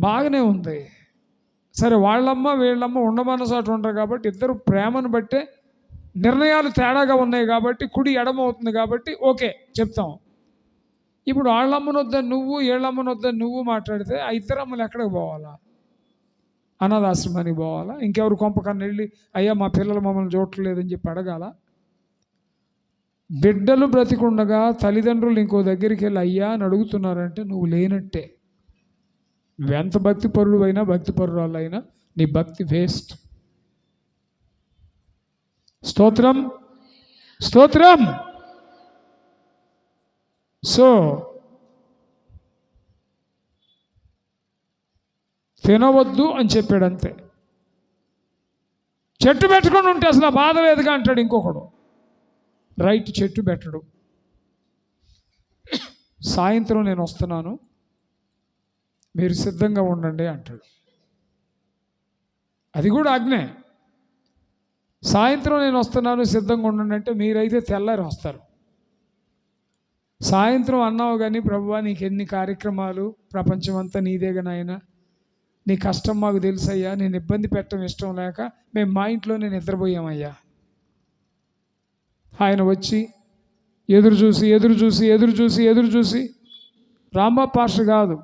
బాగానే ఉంది సరే, వాళ్ళమ్మ వీళ్ళమ్మ ఉండమన్నసాటు ఉంటారు కాబట్టి ఇద్దరు ప్రేమను బట్టే నిర్ణయాలు తేడాగా ఉన్నాయి కాబట్టి, కుడి ఎడమ అవుతుంది కాబట్టి ఓకే చెప్తాం. ఇప్పుడు వాళ్ళమ్మను వద్దని నువ్వు, వీళ్ళమ్మను వద్దని నువ్వు మాట్లాడితే ఆ ఇద్దరు అమ్మలు ఎక్కడికి పోవాలా? అనాథాశ్రమానికి పోవాలా? ఇంకెవరు కొంపకన్నా వెళ్ళి అయ్యా మా పిల్లలు మమ్మల్ని చూడట్లేదని చెప్పి అడగాల? బిడ్డలు బ్రతికుండగా తల్లిదండ్రులు ఇంకో దగ్గరికి వెళ్ళి అయ్యా అని అడుగుతున్నారంటే నువ్వు లేనట్టే. నువ్వెంత భక్తిపరుడు అయినా, భక్తిపరురాలు అయినా నీ భక్తి వేస్ట్. స్తోత్రం, స్తోత్రం. సో తినవద్దు అని చెప్పాడు అంతే. చెట్టు పెట్టుకొని ఉంటే అసలు బాధ లేదుగా అంటాడు ఇంకొకడు. రైట్, చెట్టు పెట్టడు. సాయంత్రం నేను వస్తున్నాను, మీరు సిద్ధంగా ఉండండి అంటాడు. అది కూడా ఆజ్ఞే. సాయంత్రం నేను వస్తున్నాను, సిద్ధంగా ఉండండి అంటే మీరైతే తెల్లారి వస్తారు. సాయంత్రం అన్నావు కానీ ప్రభువా నీకు ఎన్ని కార్యక్రమాలు, ప్రపంచం అంతా నీదేగా నాయనా, నీ కష్టం మాకు తెలుసయ్యా, నేను ఇబ్బంది పెట్టడం ఇష్టం లేక మేము మా ఇంట్లోనే నిద్రపోయామయ్యా. ఆయన వచ్చి ఎదురు చూసి రాంబా పాస్టర్ కాదు,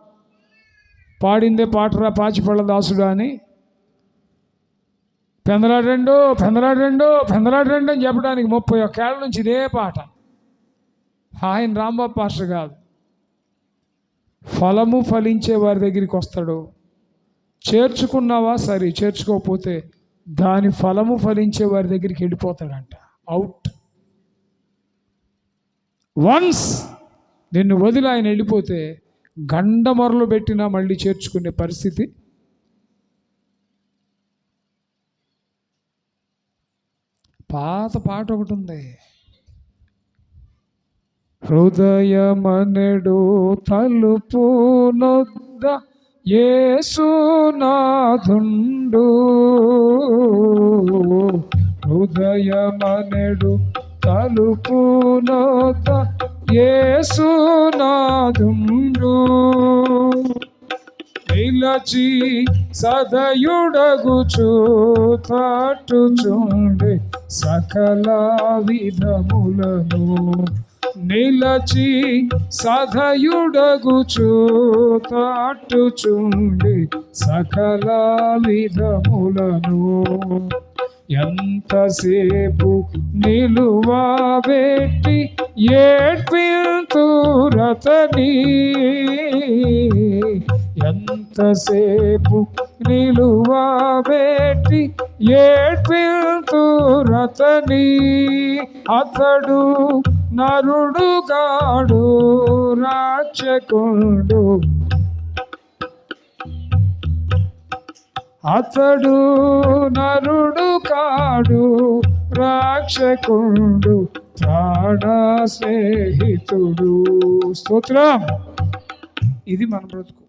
పాడిందే పాటరా పాచిపళ్ళ దాసుడా అని పెందలాడండో అని చెప్పడానికి 31 ఏళ్ళ నుంచి ఇదే పాట. ఆయన రాంబాబు పాస్టర్ కాదు. ఫలము ఫలించే వారి దగ్గరికి వస్తాడు. చేర్చుకున్నావా సరే, చేర్చుకోకపోతే దాని ఫలము ఫలించే వారి దగ్గరికి వెళ్ళిపోతాడంట. అవుట్. వన్స్ నిన్ను వదిలి ఆయన వెళ్ళిపోతే గండమొరలు పెట్టినా మళ్ళీ చేర్చుకునే పరిస్థితి. పాత పాట ఒకటి ఉంది, హృదయమనెడు తలుపు నొద్ద యేసునాథుండు, హృదయమనెడు తలుపు నొద్ద యేసునాథుండు, నిలచి సదయుడగుచు తట్టుచుండే సకల విధములను, నిలచి సదయుడగుచు తట్టుచుండే సకల విధములను, ఎంతసేపు నిలువబెట్టి ఏడ్పింతురతని, ఎంతసేపు నిలువబెట్టి ఏడ్పింతురతని, అతడు నరుడు గాడు రాక్షకుండు, అతడు నరుడు కాడు రాక్షకుండు ప్రాణ స్నేహితుడు. స్తోత్రం. ఇది మన బ్రతుకు.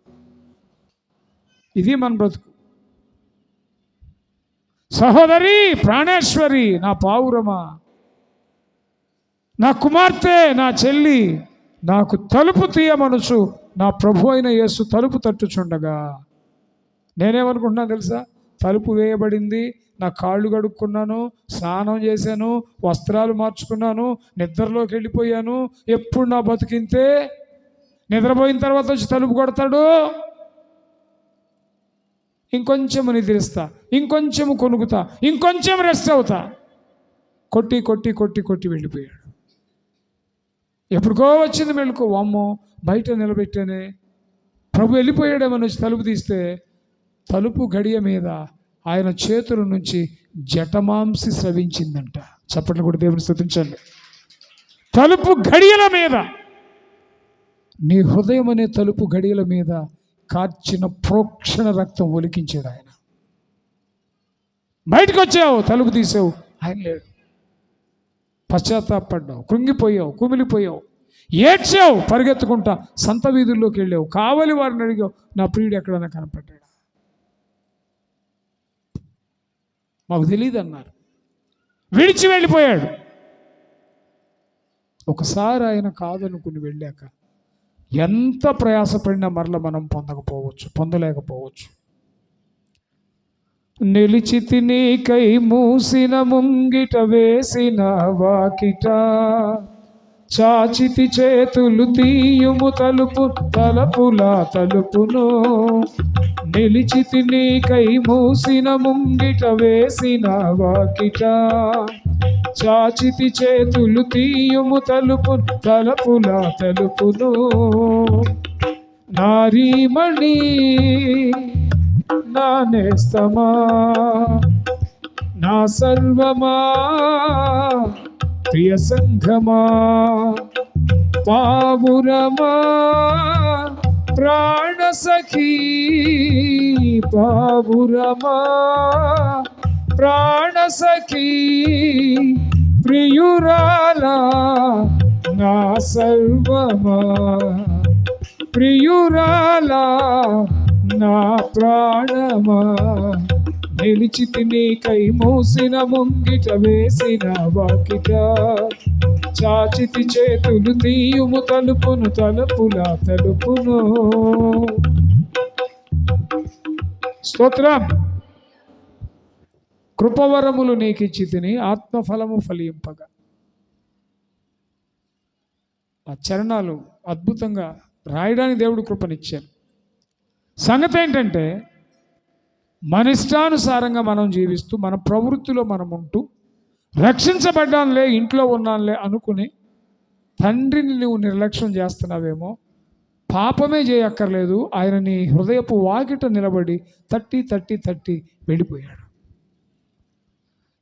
సహోదరి, ప్రాణేశ్వరి, నా పావురమా, నా కుమార్తె, నా చెల్లి, నాకు తలుపు తీయమనుచు నా ప్రభు అయిన యేసు తలుపు తట్టుచుండగా నేనేమనుకుంటున్నా తెలుసా? తలుపు వేయబడింది, నా కాళ్ళు కడుక్కున్నాను, స్నానం చేశాను, వస్త్రాలు మార్చుకున్నాను, నిద్రలోకి వెళ్ళిపోయాను. ఎప్పుడు నా బతుకింతే, నిద్రపోయిన తర్వాత వచ్చి తలుపు కొడతాడు, ఇంకొంచెం నిద్రిస్తా, ఇంకొంచెం కొనుక్కుతా, ఇంకొంచెం రెస్ట్ అవుతా. కొట్టి కొట్టి కొట్టి కొట్టి వెళ్ళిపోయాడు. ఎప్పుడుకో వచ్చింది మెళుకు, వామ్మో బయట నిలబెట్టానే, ప్రభు వెళ్ళిపోయాడేమని వచ్చి తలుపు తీస్తే తలుపు గడియ మీద ఆయన చేతుల నుంచి జటమాంసి స్రవించిందంట. చప్పట్లు కూడా దేవుని స్తుతించండి. తలుపు గడియల మీద, నీ హృదయం అనే తలుపు గడియల మీద కార్చిన ప్రోక్షణ రక్తం ఒలికించాడు ఆయన. బయటకు వచ్చావు, తలుపు తీసావు, ఆయన లేడు. పశ్చాత్తాపడ్డావు, కృంగిపోయావు, కుమిలిపోయావు, ఏడ్చావు, పరిగెత్తుకుంటా సంత వీధుల్లోకి వెళ్ళావు, కావలి వారిని అడిగావు, నా ప్రియుడు ఎక్కడైనా కనపడ్డాడు? మాకు తెలియదు అన్నారు, విడిచి వెళ్ళిపోయాడు. ఒకసారి ఆయన కాదనుకుని వెళ్ళాక ఎంత ప్రయాసపడినా మరల మనం పొందలేకపోవచ్చు. నిలిచితి నీకై మూసిన ముంగిట వేసిన వాకిట, చాచితి చేతులు తీయుము తలుపులా తలుపును. నిలిచితి నీకై మూసిన ముంగిట వేసిన వాకిట, చాచితి చేతులు తీయుము తలుపులా తలుపును. నారీమణి, నా నేస్తమా, నా సర్వమా, ప్రియ సంఘమా, పావురమా, ప్రాణసఖీ, పావురమా, ప్రాణసఖీ, ప్రియురాలా, నా సర్వమా, ప్రియురాలా, నా ప్రాణమా. నిలిచితి నీకై మూసిన ముంగిట వేసిన వాకిట, చాచితి చేతులు తీయుము తలుపులా తలుపును. స్తోత్రం. కృపవరములు నీకిచ్చి తిని ఆత్మఫలము ఫలింపగా. ఆ చరణాలు అద్భుతంగా రాయడానికి దేవుడు కృపనిచ్చారు. సంగతి ఏంటంటే, మన ఇష్టానుసారంగా మనం జీవిస్తూ, మన ప్రవృత్తిలో మనం ఉంటూ, రక్షించబడ్డానులే, ఇంట్లో ఉన్నానులే అనుకుని తండ్రిని నువ్వు నిర్లక్ష్యం చేస్తున్నావేమో. పాపమే చేయక్కర్లేదు, ఆయన నీ హృదయపు వాకిట నిలబడి తట్టి వెళ్ళిపోయాడు.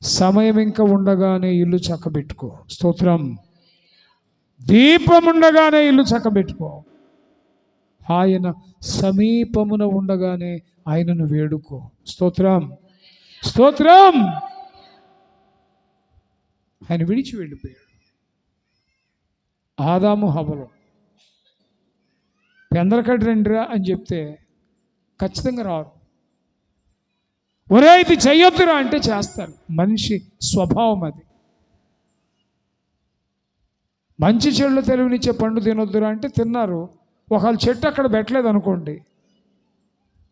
సమయం ఇంకా ఉండగానే ఇల్లు చక్కబెట్టుకో. స్తోత్రం. దీపం ఉండగానే ఇల్లు చక్కబెట్టుకో. ఆయన సమీపమున ఉండగానే ఆయనను వేడుకో. స్తోత్రం, స్తోత్రం. ఆయన విడిచి వెళ్ళిపోయాడు. ఆదాము హవ్వలు పెందలకడ్డి రండిరా అని చెప్తే ఖచ్చితంగా రారు. ఒరే ఇది చెయ్యొద్దురా అంటే చేస్తారు. మనిషి స్వభావం అది. మంచి చెడులు తెలివినిచ్చే పండు తినొద్దురా అంటే తిన్నారు. ఒకవేళ చెట్టు అక్కడ పెట్టలేదు అనుకోండి,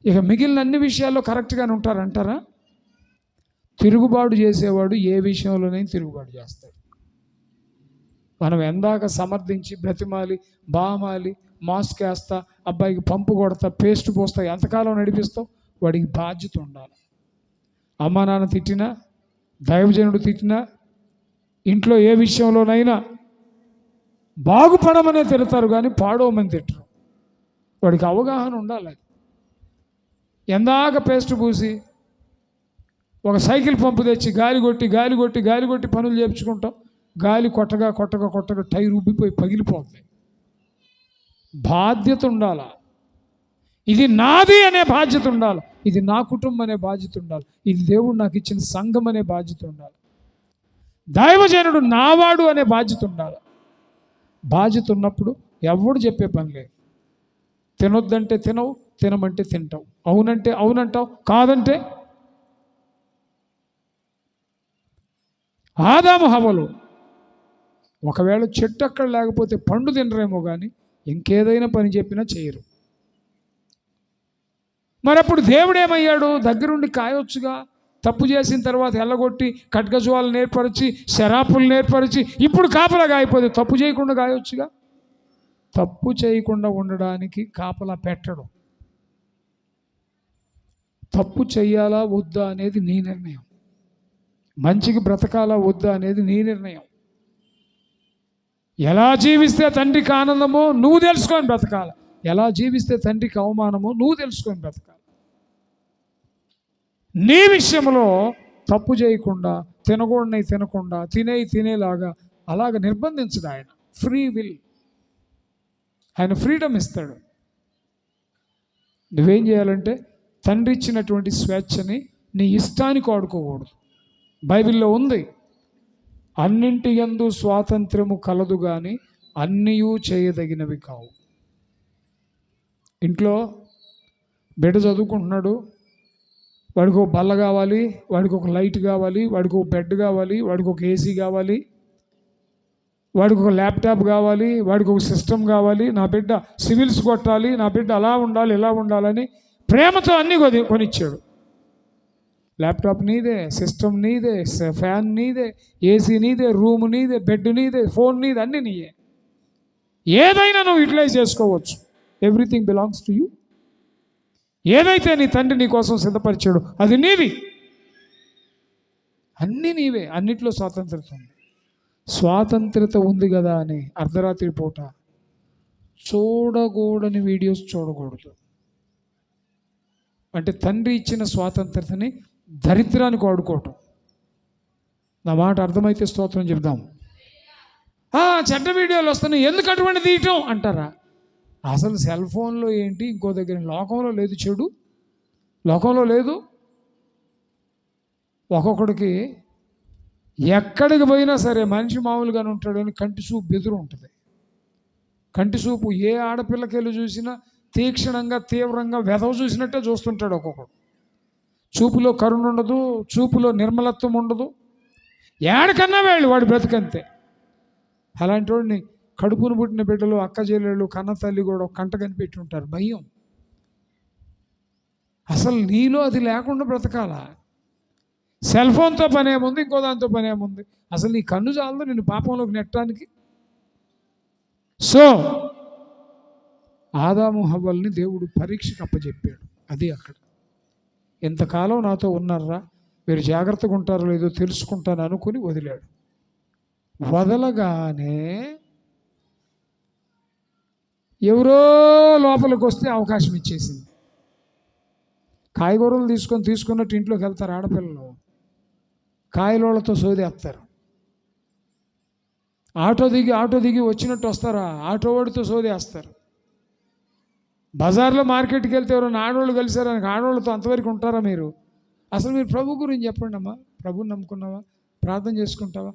ఇక మిగిలిన అన్ని విషయాల్లో కరెక్ట్గానే ఉంటారంటారా? తిరుగుబాటు చేసేవాడు ఏ విషయంలోనైనా తిరుగుబాటు చేస్తాడు. మనం ఎందాక సమర్థించి బ్రతిమాలి, బామాలి, మాస్క్ వేస్తా, అబ్బాయికి పంపు కొడతా, పేస్ట్ పోస్తా, ఎంతకాలం నడిపిస్తావు? వాడికి బాధ్యత ఉండాలి. అమ్మా నాన్న తిట్టినా, దైవజనుడు తిట్టినా, ఇంట్లో ఏ విషయంలోనైనా బాగుపడమనే తిడతారు కానీ పాడవమని తిట్టరు. వాడికి అవగాహన ఉండాలి. ఎందాక పేస్ట్ పూసి ఒక సైకిల్ పంపు తెచ్చి గాలి కొట్టి పనులు చేయించుకుంటాం. గాలి కొట్టగా టైర్ ఉబ్బిపోయి పగిలిపోతుంది. బాధ్యత ఉండాలి. ఇది నాది అనే బాధ్యత ఉండాలి. ఇది నా కుటుంబం అనే బాధ్యత ఉండాలి. ఇది దేవుడు నాకు ఇచ్చిన సంఘం అనే బాధ్యత ఉండాలి. దైవజనుడు నావాడు అనే బాధ్యత ఉండాలి. బాధ్యత ఉన్నప్పుడు ఎవడు చెప్పే పని లేదు. తినొద్దంటే తినవు, తినమంటే తింటావు, అవునంటే అవునంటావు, కాదంటే ఆదాము హవ్వలు ఒకవేళ చెట్టు అక్కడ లేకపోతే పండు తినరేమో కానీ ఇంకేదైనా పని చెప్పినా చేయరు. మరి అప్పుడు దేవుడు ఏమయ్యాడు? దగ్గరుండి కాయొచ్చుగా. తప్పు చేసిన తర్వాత ఎల్లగొట్టి ఖడ్గజ్వాలు నేర్పరిచి శరాపులు నేర్పరిచి ఇప్పుడు కాపలా గాయపోతే తప్పు చేయకుండా గాయొచ్చుగా. తప్పు చేయకుండా ఉండడానికి కాపలా పెట్టడం. తప్పు చెయ్యాలా వద్దా అనేది నీ నిర్ణయం. మంచికి బ్రతకాలా వద్దా అనేది నీ నిర్ణయం. ఎలా జీవిస్తే తండ్రికి ఆనందమో నువ్వు తెలుసుకొని బ్రతకాలి. ఎలా జీవిస్తే తండ్రికి అవమానమో నువ్వు తెలుసుకొని బ్రతకాలి. నీ విషయంలో తప్పు చేయకుండా, తినకూడని తినకుండా, తినేలాగా అలాగ నిర్బంధించడు ఆయన. ఫ్రీ విల్, ఆయన ఫ్రీడమ్ ఇస్తాడు. నువ్వేం చేయాలంటే తండ్రి ఇచ్చినటువంటి స్వేచ్ఛని నీ ఇష్టానికి వాడుకోకూడదు. బైబిల్లో ఉంది, అన్నింటి యందు స్వాతంత్రము కలదు కానీ అన్నీయూ చేయదగినవి కావు. ఇంట్లో బిడ్డ చదువుకుంటున్నాడు, వాడికి ఒక బల్ల కావాలి, వాడికి ఒక లైట్ కావాలి, వాడికి ఒక బెడ్ కావాలి, వాడికి ఒక ఏసీ కావాలి, వాడికి ఒక ల్యాప్టాప్ కావాలి, వాడికి ఒక సిస్టమ్ కావాలి. నా బిడ్డ సివిల్స్ కొట్టాలి, నా బిడ్డ అలా ఉండాలి ఇలా ఉండాలని ప్రేమతో అన్నీ కొనిచ్చాడు. ల్యాప్టాప్ నీదే, సిస్టమ్ నీదే, ఫ్యాన్ నీదే, ఏసీ నీదే, రూమ్ నీదే, బెడ్ నీదే, ఫోన్ నీదే, అన్నీ నీయే. ఏదైనా నువ్వు యూటిలైజ్ చేసుకోవచ్చు. Everything belongs to you. ఏదైతే నీ తండ్రి నీ కోసం సిద్ధపరిచాడు అది నీవి. అన్నీ నీవే. అన్నిట్లో స్వాతంత్రత ఉంది. స్వాతంత్రత ఉంది కదా అని అర్ధరాత్రి పూట చూడకూడని వీడియోస్ చూడకూడదు. అంటే తండ్రి ఇచ్చిన స్వాతంత్రతని దరిద్రానికి వాడుకోవటం. నా మాట అర్థమైతే స్తోత్రం చెప్దాం. చెడ్డ వీడియోలు వస్తున్నాయి ఎందుకు అటువంటి తీయటం అంటారా? అసలు సెల్ ఫోన్లో ఏంటి, ఇంకో దగ్గర లోకంలో లేదు చెడు, లోకంలో లేదు. ఒక్కొక్కడికి ఎక్కడికి పోయినా సరే మనిషి మామూలుగానే ఉంటాడు అని కంటి చూపు బెదురు ఉంటుంది. కంటి చూపు ఏ ఆడపిల్లకి వెళ్ళి చూసినా తీక్షణంగా తీవ్రంగా వెధవ చూసినట్టే చూస్తుంటాడు. ఒక్కొక్కడు చూపులో కరుణ ఉండదు, చూపులో నిర్మలత్వం ఉండదు. ఏడకన్నా వాడి బ్రతికంతే. అలాంటి వాడిని కడుపును పుట్టిన బిడ్డలు, అక్క చెల్లెళ్ళు, కన్న తల్లి కూడా కంట కనిపెట్టి ఉంటారు. భయం. అసలు నీలో అది లేకుండా బ్రతకాలా? సెల్ ఫోన్తో పని ఏముంది, ఇంకో దాంతో పని ఏముంది? అసలు నీ కన్ను చాలదు నిన్ను పాపంలోకి నెట్టడానికి. సో ఆదాము హవ్వల్ని దేవుడు పరీక్షకు అప్పచెప్పాడు. అది అక్కడ. ఎంతకాలం నాతో ఉన్నారా, మీరు జాగ్రత్తగా ఉంటారో లేదో తెలుసుకుంటాను అనుకుని వదిలాడు. వదలగానే ఎవరో లోపలికి వస్తే అవకాశం ఇచ్చేసింది. కాయగూరలు తీసుకున్నట్టు ఇంట్లోకి వెళ్తారు ఆడపిల్లలు, కాయలోళ్ళతో సోదేస్తారు. ఆటో దిగి వచ్చినట్టు వస్తారా, ఆటో వాడితో సోదేస్తారు. బజార్లో మార్కెట్కి వెళ్తే ఎవరైనా ఆడవాళ్ళు కలిసారా, ఆడవాళ్ళతో అంతవరకు ఉంటారా మీరు? అసలు మీరు ప్రభు గురించి చెప్పండి అమ్మా. ప్రభుని నమ్ముకున్నావా? ప్రార్థన చేసుకుంటావా?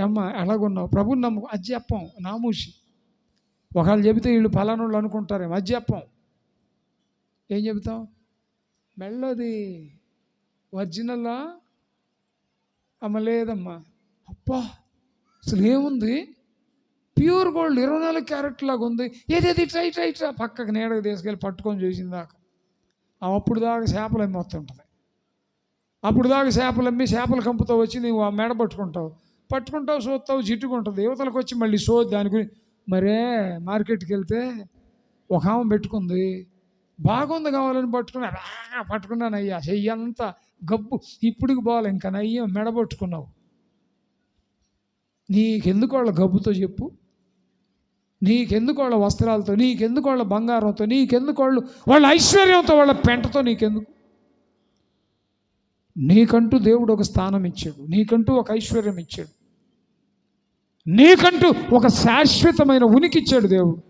అమ్మ ఎలాగున్నావు? ప్రభుని నమ్ముకు. అది చెప్పం, నామూషి. ఒకళ్ళు చెబితే వీళ్ళు ఫలానోళ్ళు అనుకుంటారేమో, అది చెప్పం. ఏం చెబుతాం? మెళ్ళది ఒరిజినల్లా? అమ్మ లేదమ్మా. అబ్బా అసలు ఏముంది? ప్యూర్ గోల్డ్ 24 క్యారెట్ లాగా ఉంది. ఏదేది ఇట్లా పక్కకు నీడకు తీసుకెళ్ళి పట్టుకొని చూసిన దాకా అప్పుడు దాకా చేపలు అమ్మి వస్తుంటుంది. అప్పుడు దాకా చేపలు అమ్మి చేపల కంపుతో వచ్చి నువ్వు ఆ మెడ పట్టుకుంటావు చూస్తావు, జిట్టుకుంటుంది. యువతలకు వచ్చి మళ్ళీ దాని గురించి. మరే మార్కెట్కి వెళ్తే ఒక ఆమె పెట్టుకుంది, బాగుంది కావాలని పట్టుకున్నానయ్యా, చెయ్యంతా గబ్బు, ఇప్పుడుకి పోవాలి ఇంకా నయ్యం మెడ పట్టుకున్నావు. నీకెందుకు వాళ్ళ గబ్బుతో చెప్పు? నీకెందుకు వాళ్ళ వస్త్రాలతో, నీకెందుకు వాళ్ళ బంగారంతో, నీకెందుకు వాళ్ళ ఐశ్వర్యంతో, వాళ్ళ పెంటతో నీకెందుకు? నీకంటూ దేవుడు ఒక స్థానం ఇచ్చాడు, నీకంటూ ఒక ఐశ్వర్యం ఇచ్చాడు, నీకంటూ ఒక శాశ్వతమైన ఉనికి ఇచ్చాడు దేవుడు.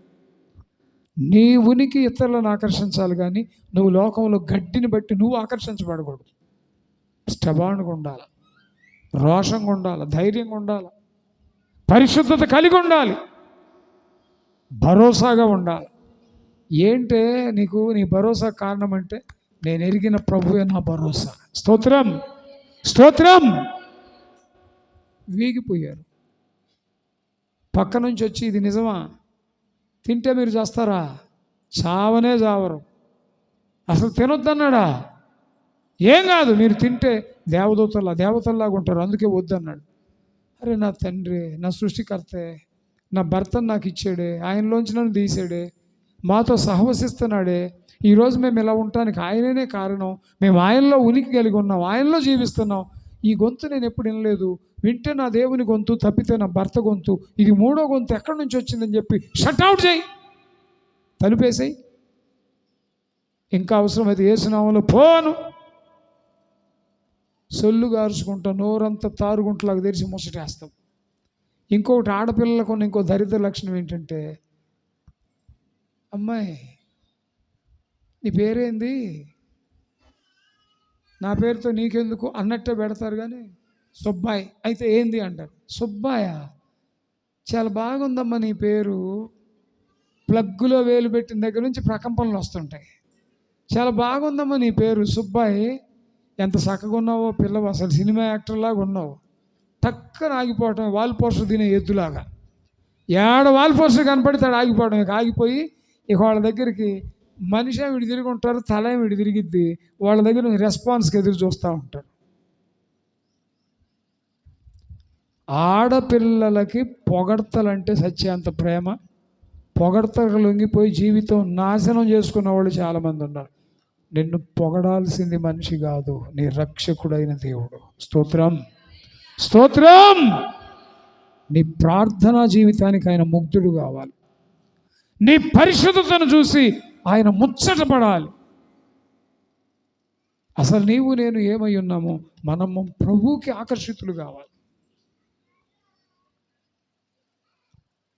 నీ ఉనికి ఇతరులను ఆకర్షించాలి కానీ నువ్వు లోకంలో గడ్డిని బట్టి నువ్వు ఆకర్షించబడకూడదు. స్టబాన్గా ఉండాలి, రోషంగా ఉండాలి, ధైర్యంగా ఉండాలి, పరిశుద్ధత కలిగి ఉండాలి, భరోసాగా ఉండాలి. ఏంటే నీ భరోసా కారణం అంటే నేను ఎరిగిన ప్రభువే నా భరోసా. స్తోత్రం. వీగిపోయారు. పక్క నుంచి వచ్చి, ఇది నిజమా, తింటే మీరు చేస్తారా? చావనే చావరు. అసలు తినొద్దన్నాడా? ఏం కాదు, మీరు తింటే దేవతల్లాగా ఉంటారు, అందుకే వద్దన్నాడు. అరే నా తండ్రి, నా సృష్టికర్తే, నా భర్తను నాకు ఇచ్చాడే, ఆయనలోంచి నన్ను తీసాడే, మాతో సహవసిస్తున్నాడే, ఈరోజు మేము ఇలా ఉండటానికి ఆయననే కారణం, మేము ఆయనలో ఉనికి కలిగి ఉన్నాం, ఆయనలో జీవిస్తున్నాం. ఈ గొంతు నేను ఎప్పుడు వినలేదు, వింటే నా దేవుని గొంతు, తప్పితే నా భర్త గొంతు, ఇది మూడో గొంతు ఎక్కడి నుంచి వచ్చిందని చెప్పి షట్అవుట్ చేయి, తలుపేసాయి. ఇంకా అవసరమైతే యేసు నామములో పోను, సొల్లు గారుచుకుంటాం, నోరంతా తారుగుంటలాగా తెరిచి ముసటేస్తాం. ఇంకొకటి, ఆడపిల్లలకు ఉన్న ఇంకో దరిద్ర లక్షణం ఏంటంటే, అమ్మాయి నీ పేరేంది, నా పేరుతో నీకెందుకు అన్నట్టే పెడతారు, కానీ సుబ్బాయి అయితే ఏంది అంటారు. సుబ్బాయా, చాలా బాగుందమ్మా నీ పేరు, ప్లగ్గులో వేలు పెట్టిన దగ్గర నుంచి ప్రకంపనలు వస్తుంటాయి. చాలా బాగుందమ్మా నీ పేరు సుబ్బాయి, ఎంత చక్కగా ఉన్నావో పిల్లవు, అసలు సినిమా యాక్టర్లాగా ఉన్నావు. టక్కన ఆగిపోవటం, వాల్ పోస్టర్ తినే ఎద్దులాగా. ఏడ వాల్ పోస్టర్ కనపడితే ఆగిపోవడం. ఇక ఆగిపోయి ఇక వాళ్ళ దగ్గరికి మనిషి వీడి తిరిగి ఉంటారు, తల వీడి తిరిగిద్ది, వాళ్ళ దగ్గర రెస్పాన్స్కి ఎదురు చూస్తూ ఉంటారు. ఆడపిల్లలకి పొగడ్తలంటే సత్యాంత ప్రేమ, పొగడ్తలకు లొంగిపోయి జీవితం నాశనం చేసుకున్న వాళ్ళు చాలామంది ఉన్నారు. నిన్ను పొగడాల్సింది మనిషి కాదు, నీ రక్షకుడైన దేవుడు. స్తోత్రం, స్తోత్రం. నీ ప్రార్థనా జీవితానికి ఆయన ముగ్ధుడు కావాలి, నీ పరిశుద్ధతను చూసి ఆయన ముచ్చటపడాలి. అసలు నీవు నేను ఏమై ఉన్నామో మనము ప్రభువుకి ఆకర్షితులు కావాలి.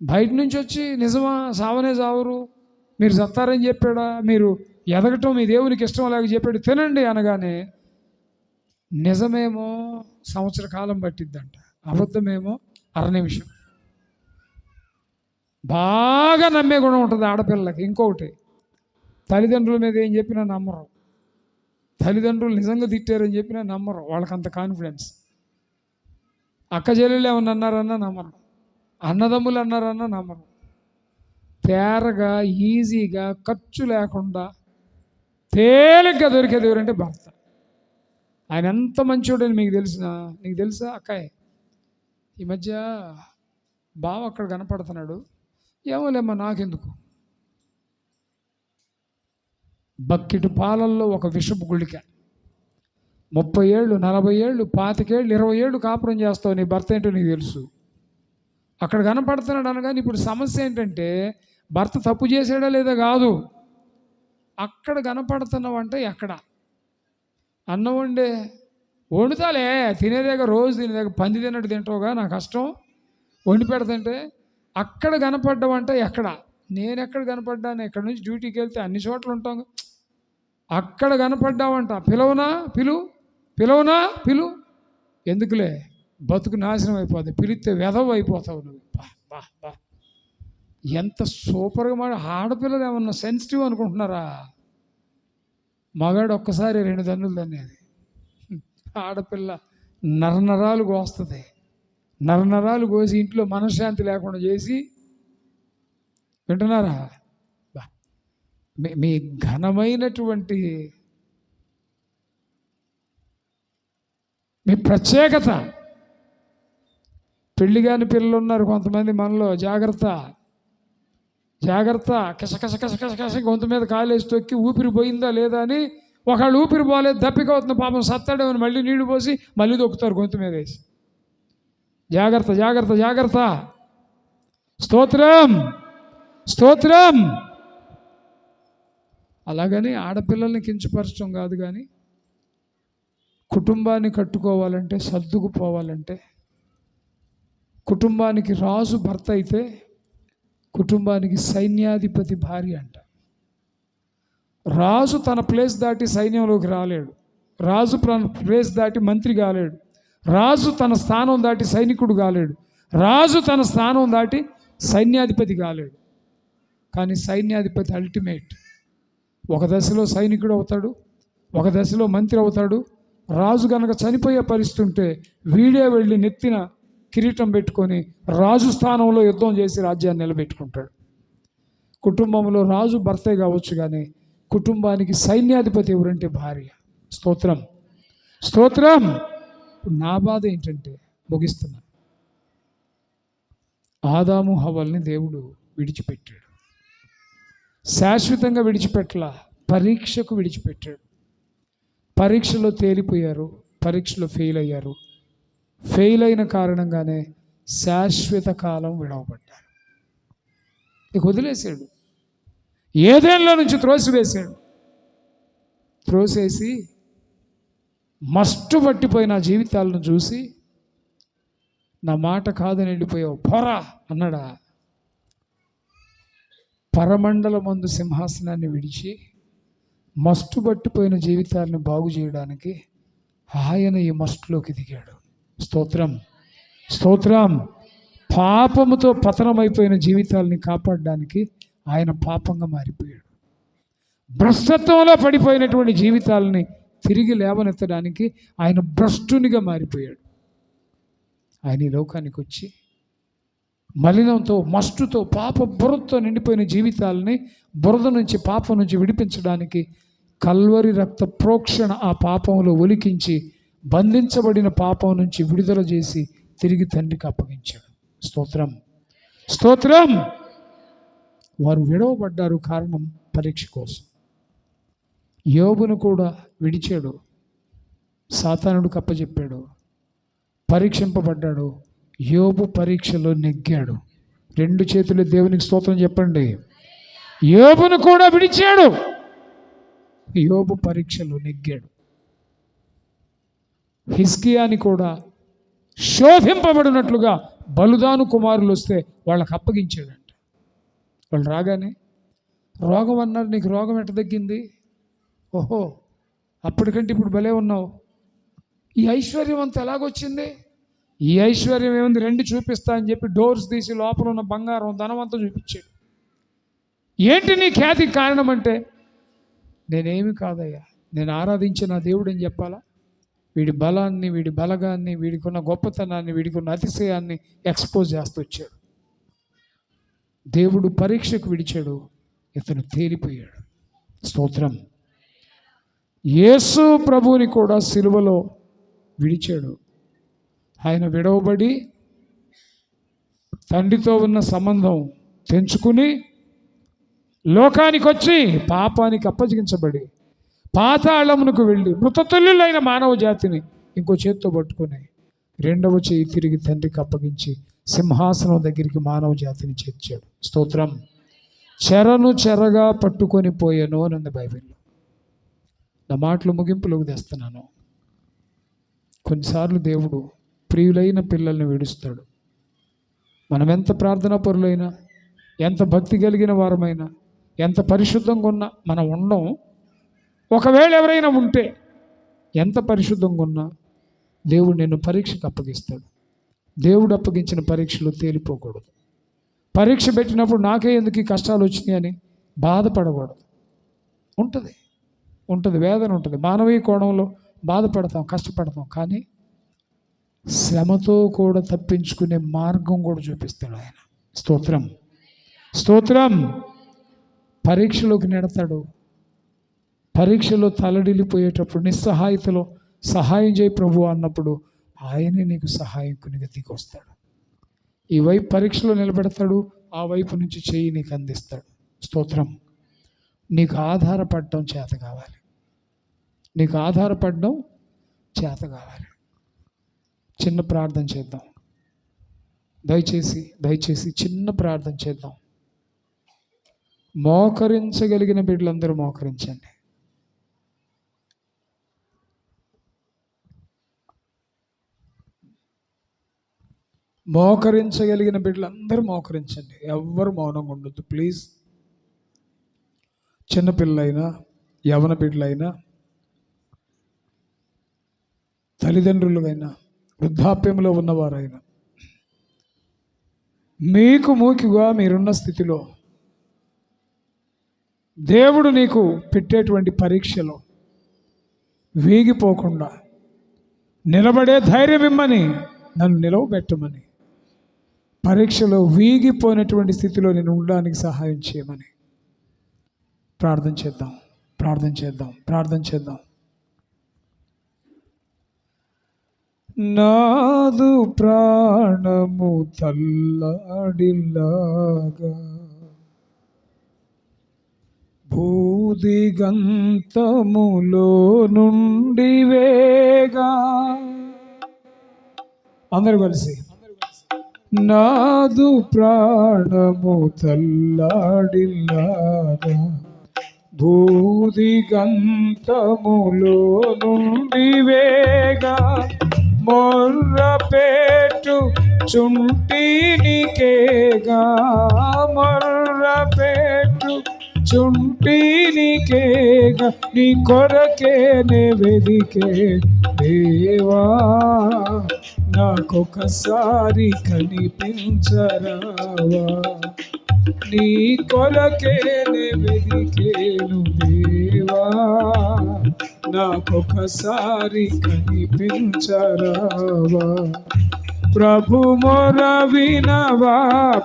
బయట నుంచి వచ్చి నిజమా, సావనే సావరు, మీరు సత్తారని చెప్పాడా, మీరు ఎదగటం మీ దేవునికి ఇష్టం లేక చెప్పాడు, తినండి అనగానే నిజమేమో సంవత్సర కాలం పట్టిద్దంట, అబద్ధమేమో అర నిమిషం. బాగా నమ్మే గుణం ఉంటుంది ఆడపిల్లలకి. ఇంకొకటి, తల్లిదండ్రుల మీద ఏం చెప్పినా నమ్మరు, తల్లిదండ్రులు నిజంగా తిట్టారని చెప్పినా నమ్మరు, వాళ్ళకంత కాన్ఫిడెన్స్. అక్క చెల్లెలు ఏమన్నా అన్నారన్నా నమ్మరు, అన్నదమ్ములు అన్నారన్నా నమ్మరు. తేరగా ఈజీగా ఖర్చు లేకుండా తేలిగ్గా దొరికేది ఎవరంటే భర్త. ఆయన ఎంత మంచోడని నీకు తెలుసా అక్కాయ్? ఈ మధ్య బావ అక్కడ కనపడుతున్నాడు, ఏమోలేమ్మా నాకెందుకు, బక్కెటు పాలల్లో ఒక విషపు గుళిక, 30 ఏళ్ళు 40 ఏళ్ళు 25 ఏళ్ళు 20 ఏళ్ళు కాపురం చేస్తావు, నీ భర్త ఏంటో నీకు తెలుసు. అక్కడ కనపడుతున్నాడు అనగానే ఇప్పుడు సమస్య ఏంటంటే భర్త తప్పు చేసాడా లేదా కాదు, అక్కడ కనపడుతున్నావు అంటే ఎక్కడ అన్నం వండుతాలే, తినేదేగా రోజు తినేదేగా, పంది తిన్నట్టు తింటావుగా, నా కష్టం వండి పెడతంటే. అక్కడ కనపడ్డావంటే ఎక్కడ, నేను ఎక్కడ కనపడ్డాను, ఎక్కడి నుంచి డ్యూటీకి వెళ్తే అన్ని చోట్ల ఉంటాం, అక్కడ కనపడ్డావంట. పిలువునా ఎందుకులే, బతుకు నాశనం అయిపోతుంది, పిలిస్తే వెధవ అయిపోతావు నువ్వు. బా ఎంత సూపర్గా మాట. ఆడపిల్లలు ఏమన్నా సెన్సిటివ్ అనుకుంటున్నారా? మగాడు ఒక్కసారి 2 దన్నులు దన్నేది, ఆడపిల్ల నరనరాలు కోస్తుంది, నరనరాలు కోసి ఇంట్లో మనశ్శాంతి లేకుండా చేసి, వింటున్నారా? మీ ఘనమైనటువంటి మీ ప్రత్యేకత. పెళ్లి కాని పిల్లలు ఉన్నారు కొంతమంది మనలో, జాగ్రత్త, కస గొంతు మీద కాలేసి తొక్కి ఊపిరి పోయిందా లేదా అని, ఒకళ్ళు ఊపిరి పోలేదు దప్పిక అవుతుంది పాపం సత్తాడేమని మళ్ళీ నీళ్లు పోసి మళ్ళీ దొక్కుతారు గొంతు మీద వేసి. జాగ్రత్త. స్తోత్రం. అలాగని ఆడపిల్లల్ని కించపరచడం కాదు, కానీ కుటుంబాన్ని కట్టుకోవాలంటే, సర్దుకుపోవాలంటే, కుటుంబానికి రాజు భర్త అయితే కుటుంబానికి సైన్యాధిపతి భార్య అంట. రాజు తన ప్లేస్ దాటి సైన్యంలోకి రాలేడు, రాజు ప్లేస్ దాటి మంత్రి కాలేడు, రాజు తన స్థానం దాటి సైనికుడు కాలేడు, రాజు తన స్థానం దాటి సైన్యాధిపతి కాలేడు. కానీ సైన్యాధిపతి అల్టిమేట్. ఒక దశలో సైనికుడు అవుతాడు, ఒక దశలో మంత్రి అవుతాడు. రాజు కనుక చనిపోయే పరిస్థితి ఉంటే వీడే వెళ్ళి నెత్తిన కిరీటం పెట్టుకొని రాజు స్థానంలో యుద్ధం చేసి రాజ్యాన్ని నిలబెట్టుకుంటాడు. కుటుంబంలో రాజు భర్తే కావచ్చు, కానీ కుటుంబానికి సైన్యాధిపతి ఎవరంటే భార్య. స్తోత్రం, స్తోత్రం. ఇప్పుడు నా బాధ ఏంటంటే, ముగిస్తున్నా, ఆదాము హవ్వల్ని దేవుడు విడిచిపెట్టాడు. శాశ్వతంగా విడిచిపెట్టలా, పరీక్షకు విడిచిపెట్టాడు. పరీక్షలో తేలిపోయారు, పరీక్షలో ఫెయిల్ అయ్యారు. ఫెయిల్ అయిన కారణంగానే శాశ్వత కాలం విడవబడ్డారు. ఇక వదిలేశాడు, ఏదేళ్ళ నుంచి త్రోసివేశాడు. త్రోసేసి మస్టు పట్టిపోయిన జీవితాలను చూసి, నా మాట కాదని వెళ్ళిపోయావు పోరా అన్నాడా? పరమండలమందు సింహాసనాన్ని విడిచి మస్టు పట్టిపోయిన జీవితాలను బాగు చేయడానికి ఆయన ఈ మస్టులోకి దిగాడు. స్తోత్రం, స్తోత్రం. పాపముతో పతనమైపోయిన జీవితాలని కాపాడడానికి ఆయన పాపంగా మారిపోయాడు. భ్రష్టత్వంలో పడిపోయినటువంటి జీవితాలని తిరిగి లేవనెత్తడానికి ఆయన భ్రష్టునిగా మారిపోయాడు. ఆయన ఈ లోకానికి వచ్చి మలినంతో, మస్టుతో, పాప బురదతో నిండిపోయిన జీవితాలని బురద నుంచి, పాపం నుంచి విడిపించడానికి కల్వరి రక్త ప్రోక్షణ ఆ పాపంలో ఒలికించి బంధించబడిన పాపం నుంచి విడుదల చేసి తిరిగి తండ్రికి అప్పగించాడు. స్తోత్రం, స్తోత్రం. వారు విడవబడ్డారు, కారణం పరీక్ష కోసం. యోబును కూడా విడిచాడు, సాతానుడికి అప్పచెప్పాడు, పరీక్షింపబడ్డాడు. యోబు పరీక్షలో నెగ్గాడు. రెండు చేతులు దేవునికి స్తోత్రం చెప్పండి. యోబును కూడా విడిచాడు, యోబు పరీక్షలో నెగ్గాడు. హిజ్కియాని కూడా శోధింపబడినట్లుగా బలుదాను కుమారులు వస్తే వాళ్ళకి అప్పగించాడంట. వాళ్ళు రాగానే రోగం అన్నారు, నీకు రోగం ఎట్ట తగ్గింది? ఓహో, అప్పటికంటే ఇప్పుడు భలే ఉన్నావు. ఈ ఐశ్వర్యం అంతా ఎలాగొచ్చింది? ఈ ఐశ్వర్యం ఏముంది, రెండు చూపిస్తా అని చెప్పి డోర్స్ తీసి లోపల ఉన్న బంగారం, ధనం అంతా చూపించాడు. ఏంటి నీ ఖ్యాతికి కారణం అంటే, నేనేమి కాదయ్యా, నేను ఆరాధించిన నా దేవుడు అని చెప్పాలా? వీడి బలాన్ని, వీడి బలగాన్ని, వీడికి ఉన్న గొప్పతనాన్ని, వీడికి ఉన్న అతిశయాన్ని ఎక్స్పోజ్ చేస్తూ వచ్చాడు. దేవుడు పరీక్షకు విడిచాడు, ఇతను తేలిపోయాడు. స్తోత్రం. యేసు ప్రభువుని కూడా సిలువలో విడిచాడు. ఆయన విడవబడి తండ్రితో ఉన్న సంబంధం తెంచుకుని లోకానికి వచ్చి పాపానికి అప్పగించబడి పాతాళమునకు వెళ్ళి మృతతుల్యులైన మానవ జాతిని ఇంకో చేత్తో పట్టుకుని రెండవ చేయి తిరిగి తండ్రికి అప్పగించి సింహాసనం దగ్గరికి మానవ జాతిని చేర్చాడు. స్తోత్రం. చెరను చెరగా పట్టుకొని పోయాను అని ఉంది బైబిల్లో. నా మాటలు ముగింపులోకి తెస్తున్నాను. కొన్నిసార్లు దేవుడు ప్రియులైన పిల్లల్ని విడుస్తాడు. మనం ఎంత ప్రార్థనా పరులైనా, ఎంత భక్తి కలిగిన వారమైనా, ఎంత పరిశుద్ధంగా ఉన్నా మనం ఉండం. ఒకవేళ ఎవరైనా ఉంటే, ఎంత పరిశుద్ధంగా ఉన్నా దేవుడు నిన్ను పరీక్షకు అప్పగిస్తాడు. దేవుడు అప్పగించిన పరీక్షలో తేలిపోకూడదు. పరీక్ష పెట్టినప్పుడు నాకే ఎందుకు ఈ కష్టాలు వచ్చినాయి అని బాధపడకూడదు. ఉంటుంది వేదన ఉంటుంది. మానవీయ కోణంలో బాధపడతాం, కష్టపడతాం, కానీ శ్రమతో కూడా తప్పించుకునే మార్గం కూడా చూపిస్తాడు ఆయన. స్తోత్రం, స్తోత్రం. పరీక్షలోకి నెడతాడు. పరీక్షలో తలడిల్లిపోయేటప్పుడు, నిస్సహాయతలో సహాయం చేయి ప్రభు అన్నప్పుడు ఆయనే నీకు సహాయకునిగా దిగొస్తాడు. ఈ వైపు పరీక్షలో నిలబెడతాడు, ఆ వైపు నుంచి చెయ్యి నీకు అందిస్తాడు. స్తోత్రం. నీకు ఆధారపడడం చేత కావాలి, నీకు ఆధారపడడం చేత కావాలి. చిన్న ప్రార్థన చేద్దాం. దయచేసి చిన్న ప్రార్థన చేద్దాం. మోకరించగలిగిన బిడ్డలందరూ మోకరించండి. మోకరించగలిగిన బిడ్డలందరూ మోకరించండి. ఎవ్వరు మౌనంగా ఉండొద్దు ప్లీజ్. చిన్నపిల్లలైనా, యవన బిడ్డలైనా, తల్లిదండ్రులైనా, వృద్ధాప్యంలో ఉన్నవారైనా, మీకు మూకిగా మీరున్న స్థితిలో దేవుడు నీకు పెట్టేటువంటి పరీక్షలో వీగిపోకుండా నిలబడే ధైర్యం ఇమ్మని నన్ను నిలవబెట్టమని, పరీక్షలో వీగిపోయినటువంటి స్థితిలో నేను ఉండడానికి సహాయం చేయమని ప్రార్థన చేద్దాం. ప్రార్థన చేద్దాం. ప్రార్థన చేద్దాం. నాదు ప్రాణము తల్లడిల్లాగా, భూదిగంతములో నుండి వేగా. అందరూ కలిసి, నాదు ప్రాణము తల్లడిల్లాగా, భూదిగంతములో నుండి వేగా, మొర్రపెట్టు చుంటినికేగా, మొర్రపెట్టు చుంటినికేగా, నీ కొరకేనే వెదికే దేవా, నాకొకసారి కనిపించరావా, నీ కొరకేనే వెదికేను దేవా, నాకొకసారి కనిపించరావా. ప్రభు మొర వినవా,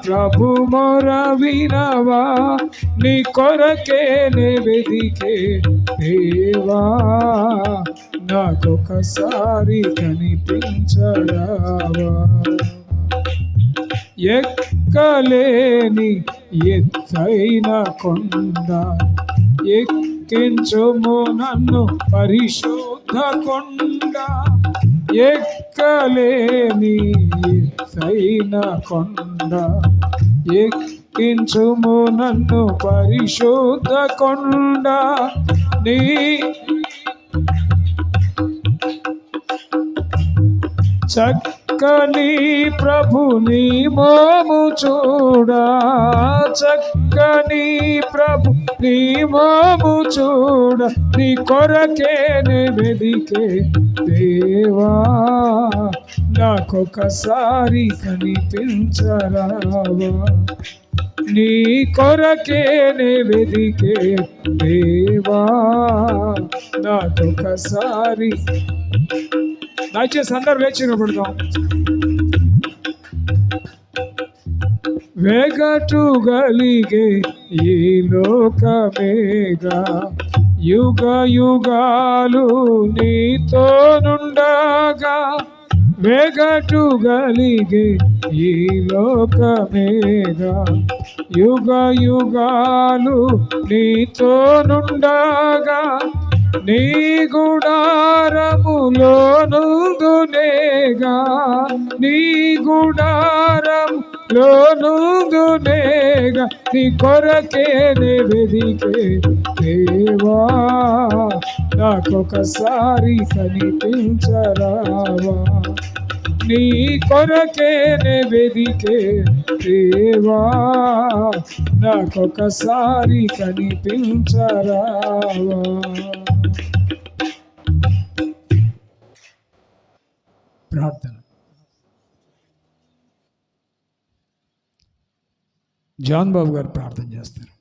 ప్రభు మొర వినవా, నీ కొరకేనే వెదికే దేవా, నాకొకసారి కనిపించరావా. ఎక్కలేని ఎత్తైన కొండ ఎక్కించుము నన్ను పరిశుద్ధ కొండ, ఎక్కలేని ఎత్తైన కొండ ఎక్కించుము నన్ను పరిశుద్ధ కొండ, నీ చక్కని ప్రభుని మోము చూడా, చక్కని ప్రభు నీ మోము చూడ, నీ కొరకేనే వెదికే దేవా, నాకొకసారి కనిపించరావా, నీ కొరకేనే వెదికే దేవా, నాకొకసారి. దయచేసి అందరు లేచి నిలబడదాం. వెగటు గలిగే ఈ లోకమేగా, యుగ యుగాలు నీతోనుండగా, వెగటు గలిగే ఈ లోకమేగా, యుగ యుగాలు నీతోనుండగా, నీ గుడారములో నుందునేగా, నీ గుడారములో నుందునేగా, నీ కొరకేనే వెదికే దేవా, నాకొకసారి కనిపించరావా, నీ కొరకేనే వెదికే దేవా, నాకొకసారి కనిపించరావా. ప్రార్థన. జాన్ బాబు గారు ప్రార్థన చేస్తారు.